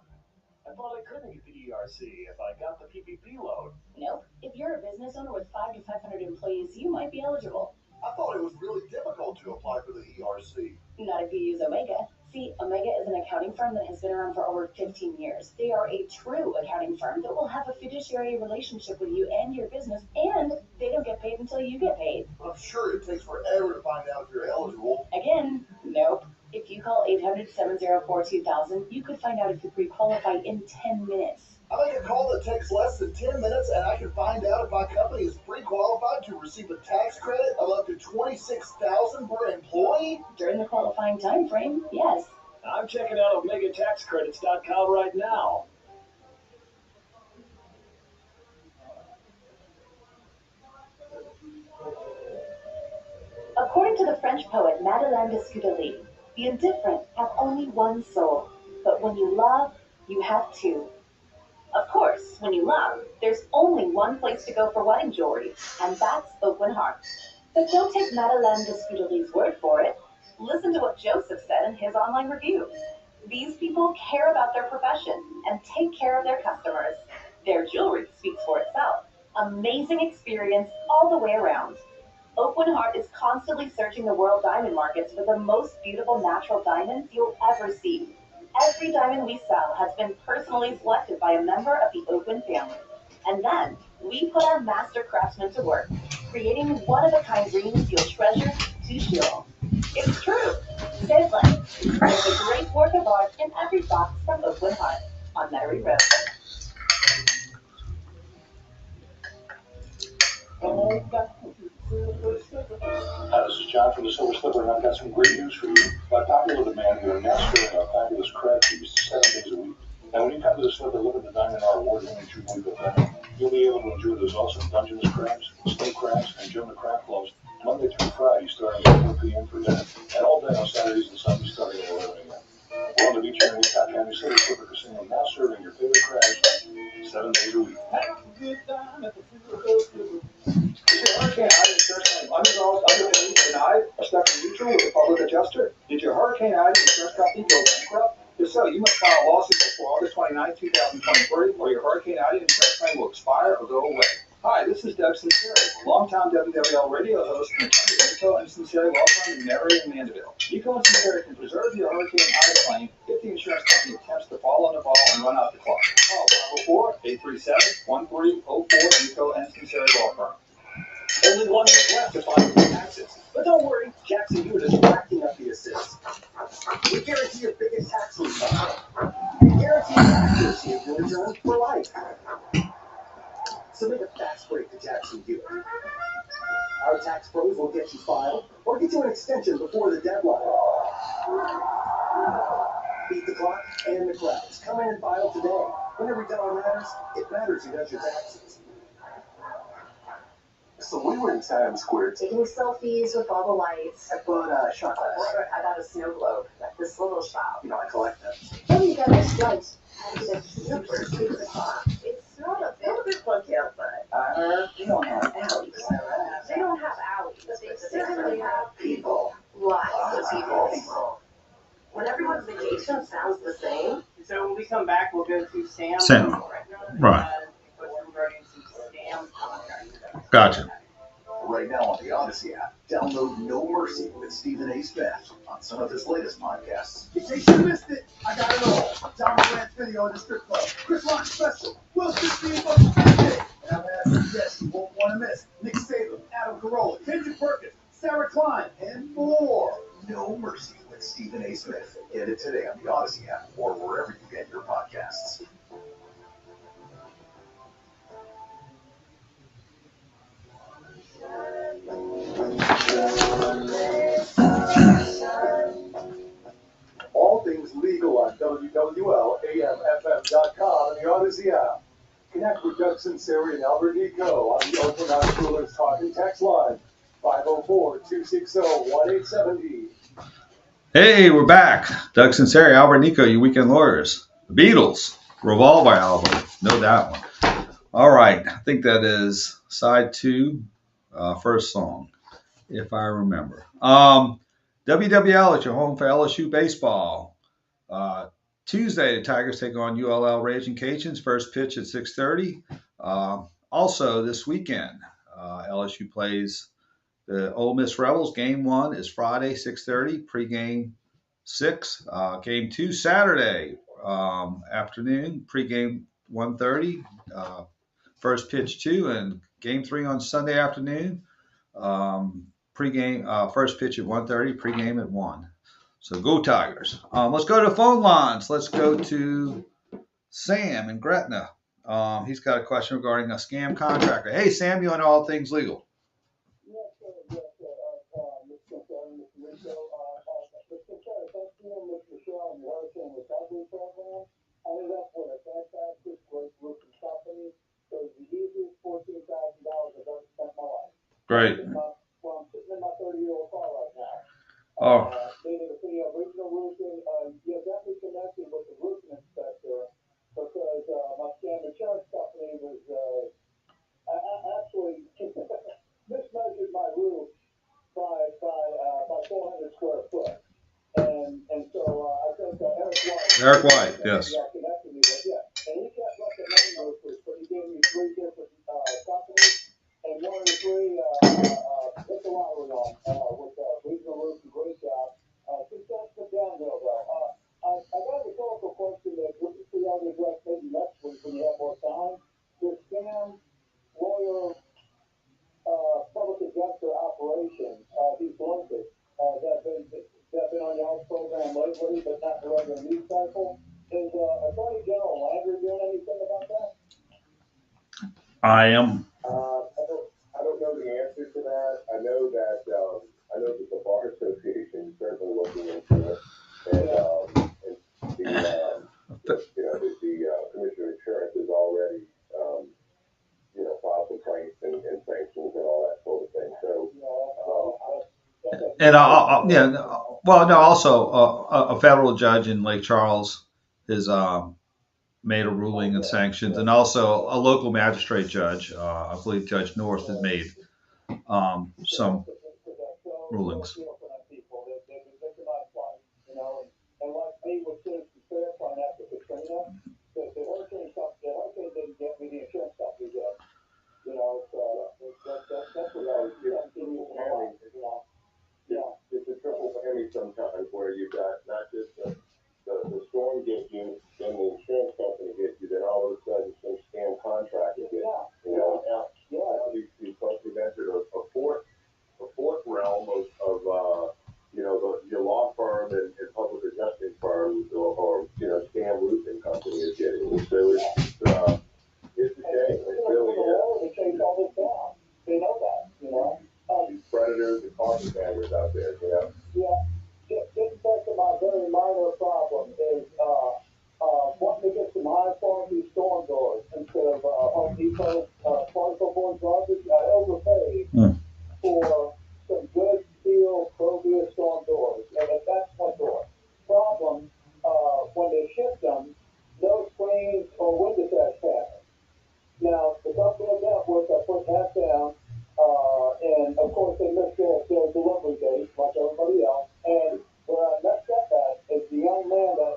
I thought I couldn't get the ERC if I got the PPP loan.
Nope. If you're a business owner with 5 to 500 employees, you might be eligible.
I thought it was really difficult to apply for the ERC.
Not if you use Omega. See, Omega is an accounting firm that has been around for over 15 years. They are a true accounting firm that will have a fiduciary relationship with you and your business, and they don't get paid until you get paid.
I'm sure it takes forever to find out if you're eligible.
Again, nope. If you call 800-704-2000, you could find out if you pre-qualify in 10 minutes.
I make a call that takes less than 10 minutes, and I can find out if my company is pre-qualified to receive a tax credit of up to $26,000 per employee.
During the qualifying time frame, yes.
I'm checking out OmegaTaxCredits.com right now.
According to the French poet Madeleine de Scudéry, the indifferent have only one soul, but when you love, you have two. Of course, when you love, there's only one place to go for wedding jewelry, and that's Open Heart. But don't take Madeleine de Scudéry's word for it. Listen to what Joseph said in his online review. These people care about their profession and take care of their customers. Their jewelry speaks for itself. Amazing experience all the way around. Open Heart is constantly searching the world diamond markets for the most beautiful natural diamonds you'll ever see. Every diamond we sell has been personally selected by a member of the Open family. And then we put our master craftsmen to work, creating one-of-a-kind rings you'll treasure to shield. It's true. Seriously, there's a great work of art in every box from Open Heart on Metairie Road.
Hi, this is John from the Silver Slipper, and I've got some great news for you. By popular demand, we are now serving our fabulous crab feast 7 days a week. Now, when you come to the Slipper, look at the Diamond R award-winning 2-point buffet. You'll be able to enjoy those awesome Dungeness crabs, snake crabs, and Jonah crab flows Monday through Friday, starting at 4 p.m. for dinner, and all day on Saturdays and Sundays starting at 11 a.m. We're on the beach here in Utah County Silver Slipper Casino, now serving your favorite crabs 7 days a week. Have a good time at the Slipper. Is your hurricane ID insurance claim unresolved, underpaid, denied, or stuck in neutral with a public adjuster? Did your hurricane ID insurance company go bankrupt? If so, you must file a lawsuit before August 29, 2023, or your hurricane ID insurance claim will expire or go away. Hi, this is Doug Sunseri, longtime WWL radio host and attorney
Nicaud and Sunseri Law Firm in Marion and Mandeville. Nicaud and Sunseri can preserve your hurricane eye claim if the insurance company attempts to fall on the ball and run out the clock. Call 504-837-1304 Nicaud and Sunseri Law Firm.
Only 1 minute left to file your taxes. But don't worry, Jackson Hewitt is racking up the assists. We guarantee your biggest tax refund. We guarantee accuracy of your return for life. Submit a fast break to Jackson Hewitt. Our tax pros will get you filed or get you an extension before the deadline. Beat the clock and the crowds. Come in and file today. When every dollar matters, it matters who does your taxes.
So we were in Times Square
taking selfies with all the lights.
I bought chocolate.
I got a snow globe at this little shop.
You know, I collect them.
Oh, you got a slice. It's super super hot. It's not a bit funky outside.
They don't have alleys.
They don't have alleys, but they certainly have people. Lots of people. When everyone's vacation sounds the same.
So when we come back, we'll go to Sam.
Sam. Right.
Regarding some scam contracts.
Gotcha.
Right now on the Odyssey app, download No Mercy with Stephen A. Smith on some of his latest podcasts.
In case you missed it, I got it all. John Morant's video in the strip club. Chris Rock special. Will Smith being fucking birthday. And I've had some guests you won't want to miss. Nick Saban, Adam Carolla, Kendrick Perkins, Sarah Klein, and more.
No Mercy with Stephen A. Smith. Get it today on the Odyssey app or wherever you get your podcasts.
All things legal on WWL-AMFM.com and the Odyssey app. Connect with Sunseri and Albert Nicaud on the Open Coolers Talking Text Line, 504-260-1870.
Hey, we're back. Doug Sunseri, Albert Nicaud, you weekend lawyers. The Beatles, Revolve by Albert. Know that one. All right. I think that is side 2, first song, if I remember. WWL at your home for LSU baseball. Tuesday, the Tigers take on ULL Raging Cajuns. First pitch at 6:30. Also, this weekend, LSU plays the Ole Miss Rebels. Game 1 is Friday, 6:30. Pregame 6. Game 2, Saturday afternoon. Pregame 1:30. First pitch 2, and Game 3 on Sunday afternoon. Pregame, first pitch at 1:30. Pregame at 1. So go Tigers. Let's go to phone lines. Let's go to Sam in Gretna. He's got a question regarding a scam contractor. Hey, Sam, you on all things legal?
Yes, sir. Yes, sir. Mr. Chairman, Mr. Rico, Mr. Chair, thanks to you and Mr. Michelle and your hurricane recovery program. I ended up with a fantastic, great roofing company. So it's the easiest $14,000 I've ever spent in my life.
Great.
Well, I'm sitting in my 30-year-old car right now. They did a pretty original roofing. You're definitely connected with the roofing inspector because my scam insurance company was actually mismeasured my roof by 400 square foot. And so I think
Eric White, yes.
Connected me with, yeah. And he kept recommending roofers, but he gave me 3 different companies, and one of the 3 hit the lottery on with regional roofing. Great job. Success but downhill though. I got a rhetorical question that we can see on the address maybe next week when you have more time. The scam lawyer public adjuster operation, these blankets that have been on y'all's program lately, but not the regular news cycle. Is Attorney General Landry doing anything about that?
I am.
I don't know the answer to that. I know that the Bar Association is certainly looking into it, and the Commissioner of Insurance has already filed complaints and sanctions and all that sort of thing. So.
And also a federal judge in Lake Charles has made a ruling and sanctions, and also a local magistrate judge, I believe Judge North, has made some rulings.
And like me with Citizens Fairplane after Katrina, the hurricane didn't get me, the insurance company did. So that's what I was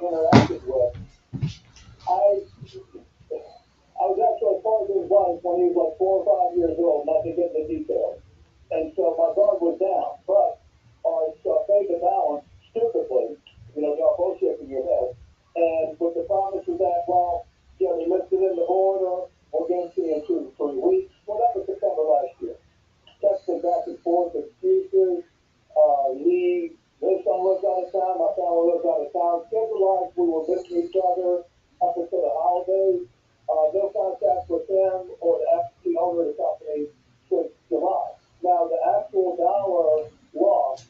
interacted with, I was actually part of his life when he was like 4 or 5 years old, not to get into details. And so my guard was down, but I made the balance stupidly, y'all both shaking your head. And with the promises that, well, they listed in the order, we're going to see in 2 to 3 weeks. Well, that was September last year. Texting back and forth, excuses, leave. This son lives out of town, my family lives out of town. Schedule-wise, we were missing each other up until the holidays. No contact with him or the owner of the company since July. Now, the actual dollar loss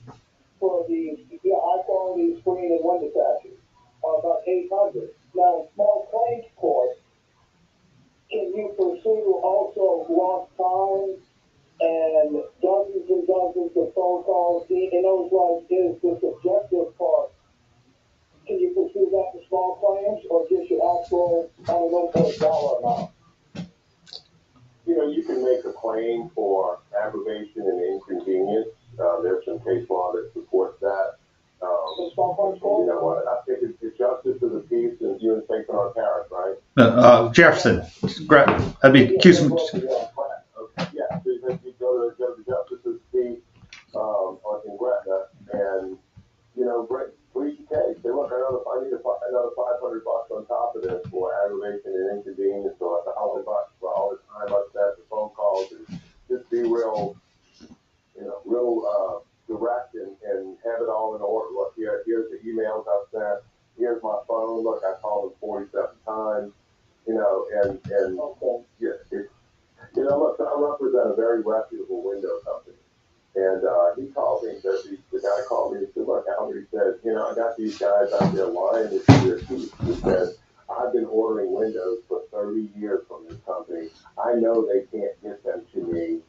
for the high-quality screen and window sashes are about $800. Now, in small claims court, can you pursue also lost time and dozens of phone calls? In those like, is the subjective part, can you pursue that in small claims or just your actual unlimited dollar amount?
You can make a claim for aggravation and inconvenience. There's some case law that supports that. I think it's justice of the peace and you and faith in our parish, right?
Jefferson. That'd be accusing.
Okay. Yeah, so you go to justice of the peace in Gretna, and please case. Say, look, I need another $500 on top of this for aggravation and inconvenience, or $1,000 for all the time I spent, the phone calls, and just be real direct and have it all in order. Look, here's the emails I've sent. Here's my phone. Look, I called them 47 times. Look, I represent a very reputable window company. And he called me, the guy called me and said, look, Albert, he said, I got these guys out there lying with their teeth. He said, I've been ordering windows for 30 years from this company. I know they can't get them to me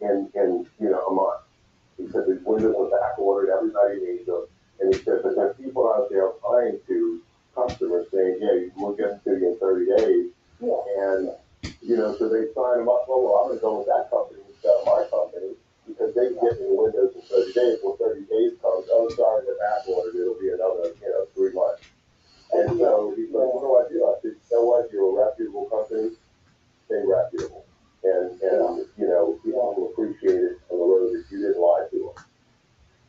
in a month. He said, these windows are back ordered, everybody needs them. And he said, but there's people out there applying to customers saying, yeah, we'll get them to you in 30 days. And, so they sign them up, well, I'm going to go with that company instead of my company, because they can get me the windows in 30 days. Well, 30 days comes, oh, sorry, they're back ordered. It'll be another, 3 months. And so he said, what do I do? I said, you know what? You're a reputable company. Stay reputable. And people will appreciate it on the road that you didn't lie to them.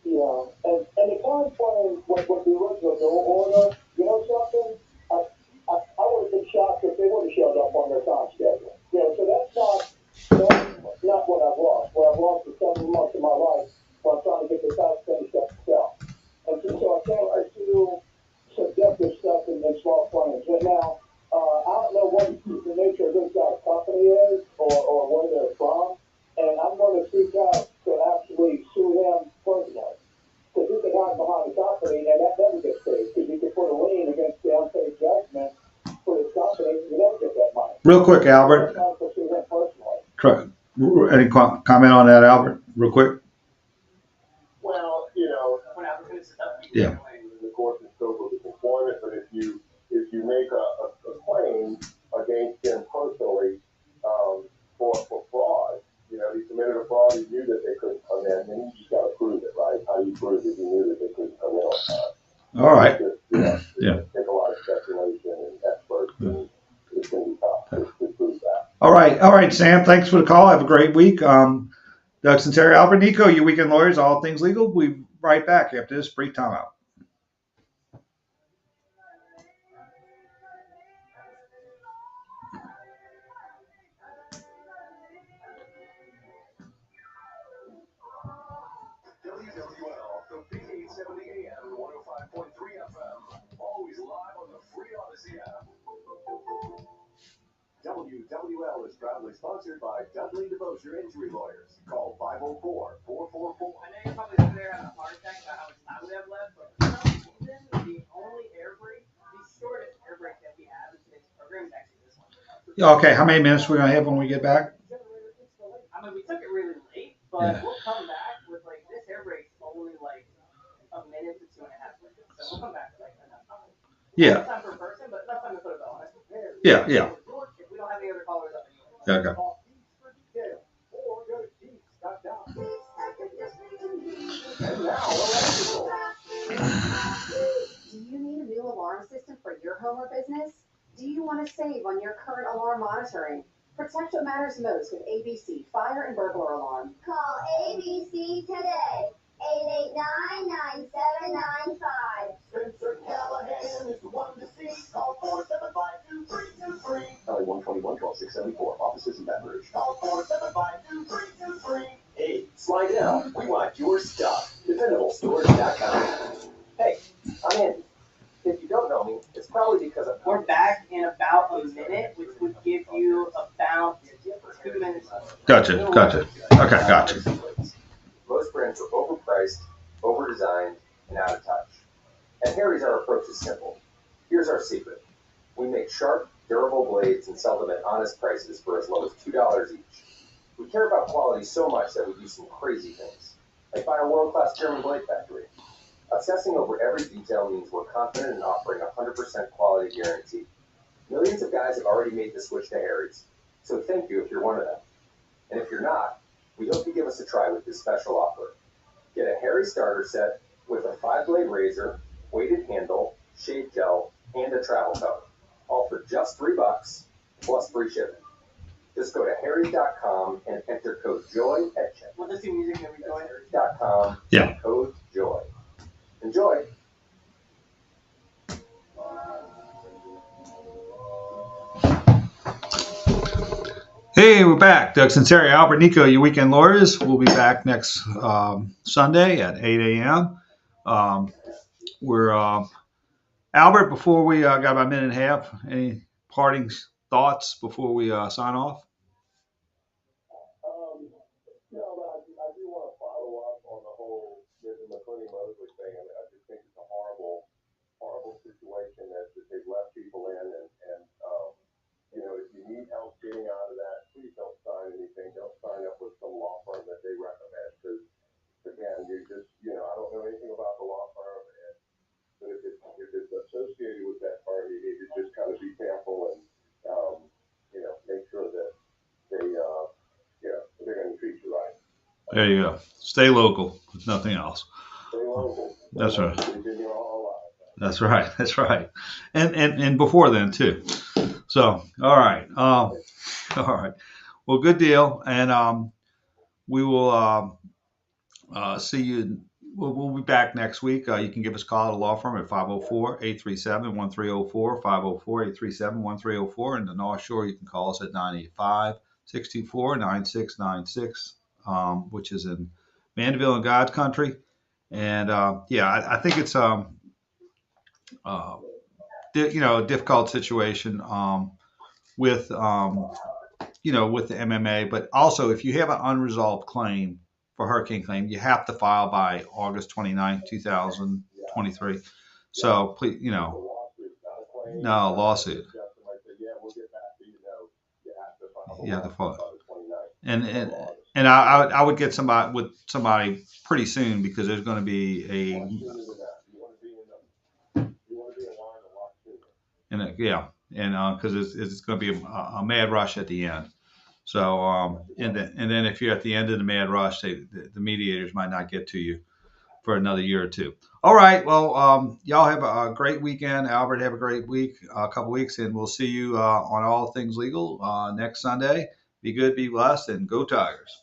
Yeah. And the time frame with the original order, something? I would have been shocked if they would have showed up on their time schedule. So that's not what I've lost. What I've lost is 7 months of my life while I'm trying to get this house finished up myself. And so I can't pursue subjective stuff in small claims. But now, I don't know what the nature of this guy's company is or where they're from, and I'm going to seek out to actually sue him personally. Because he could hide behind the company, and that never gets paid. Because you could put a lien against the unpaid judgment for this company, you never get that money.
Real quick, Albert. Any comment on that, Albert? Real quick.
Well,
when applicants is up,
Yeah.
In the course and scope of his employment, but if you make a claim against him personally for fraud, he committed a fraud, he knew that they couldn't come in, then you just got to prove it, right? How do you prove that he knew that they couldn't come in on time?
All right.
Yeah. Take a lot of speculation and experts, and it's going to be tough to prove that.
All right, Sam. Thanks for the call. Have a great week. Doug Sunseri, Albert Nicaud, your weekend lawyers, all things legal. We'll be right back after this brief timeout.
WWL, the Big 870 AM, 105.3 FM. Always live on the free Odyssey app. WWL is proudly sponsored by Dudley DeBosier Injury Lawyers. Call 504-444.
I know you're probably over there on a heart attack about how much time we have left, but for some reason, the only air brake, the shortest air brake that we have in today's program is actually this one.
Okay, how many minutes are we going to have when we get back?
I mean, we took it really late, but we'll come back with, this air brake's only, a minute to 2.5 minutes. So we'll come back to, enough time.
Yeah.
Enough time per person, but enough time to put a bell on it.
Yeah.
If we don't have any other callers up anyway.
Okay.
Do you need a new alarm
alarm system for your home or business? Do you want to save on your current alarm monitoring? Protect what matters most with ABC Fire and Burglar Alarm.
Call ABC today. 889-9795.
Spencer Callahan is the one to see. Call 475-2323.
LA 121-12674. Offices in Baton Rouge.
Call 475-2323.
Hey, slide down. We want your stuff. DependableStorage.com. Hey, I'm Andy. If you don't know me, it's probably because I'm.
We're back in about a minute, which would give you about 2 minutes.
Gotcha. Okay, gotcha.
Most brands are overpriced, overdesigned, and out of touch. At Harry's, our approach is simple. Here's our secret. We make sharp, durable blades and sell them at honest prices for as low as $2 each. We care about quality so much that we do some crazy things, like buy a world-class German blade factory. Obsessing over every detail means we're confident in offering a 100% quality guarantee. Millions of guys have already made the switch to Harry's, so thank you if you're one of them. And if you're not, we hope you give us a try with this special offer. Get a Harry starter set with a 5-blade razor, weighted handle, shave gel, and a travel cover, all for just $3 plus free shipping. Just go to harrys.com and enter code JOY at checkout.
What does the music that we join?
Harrys.com,
Yeah.
code JOY. Enjoy.
Hey, we're back. Doug Sunseri, Albert Nicaud, your weekend lawyers. We'll be back next Sunday at 8 a.m. We're Albert. Before we got about a minute and a half. Any parting thoughts before we sign off?
No, but I do want to follow up on the whole McClooney-Mosley thing. I mean, I just think it's a horrible situation that they've left people in, and if you need help getting out of that, please don't sign anything. Don't sign up with some law firm that they recommend, because again, you're just, I don't know anything about the law firm, but if it's associated with that firm, you need to just kind of be careful and make sure that they're going to treat you right.
There you go. Stay local, if nothing else.
Stay local.
That's right.
We've been here all our lives.
That's right. And before then too. So, all right. Well, good deal. And we will see you. We'll be back next week. You can give us a call at a law firm at 504-837-1304, 504-837-1304. And the North Shore, you can call us at 985-624-9696, which is in Mandeville and God's Country. And I think it's a difficult situation with the MMA, but also if you have an unresolved claim for hurricane claim, you have to file by August 29, 2023. So please, no lawsuit. You have to file. And I would get somebody pretty soon, because there's going to be because it's going to be a mad rush at the end. So and then if you're at the end of the mad rush, the mediators might not get to you for another year or two. All right. Well, y'all have a great weekend. Albert, have a great week, a couple weeks, and we'll see you on All Things Legal next Sunday. Be good, be blessed, and go Tigers.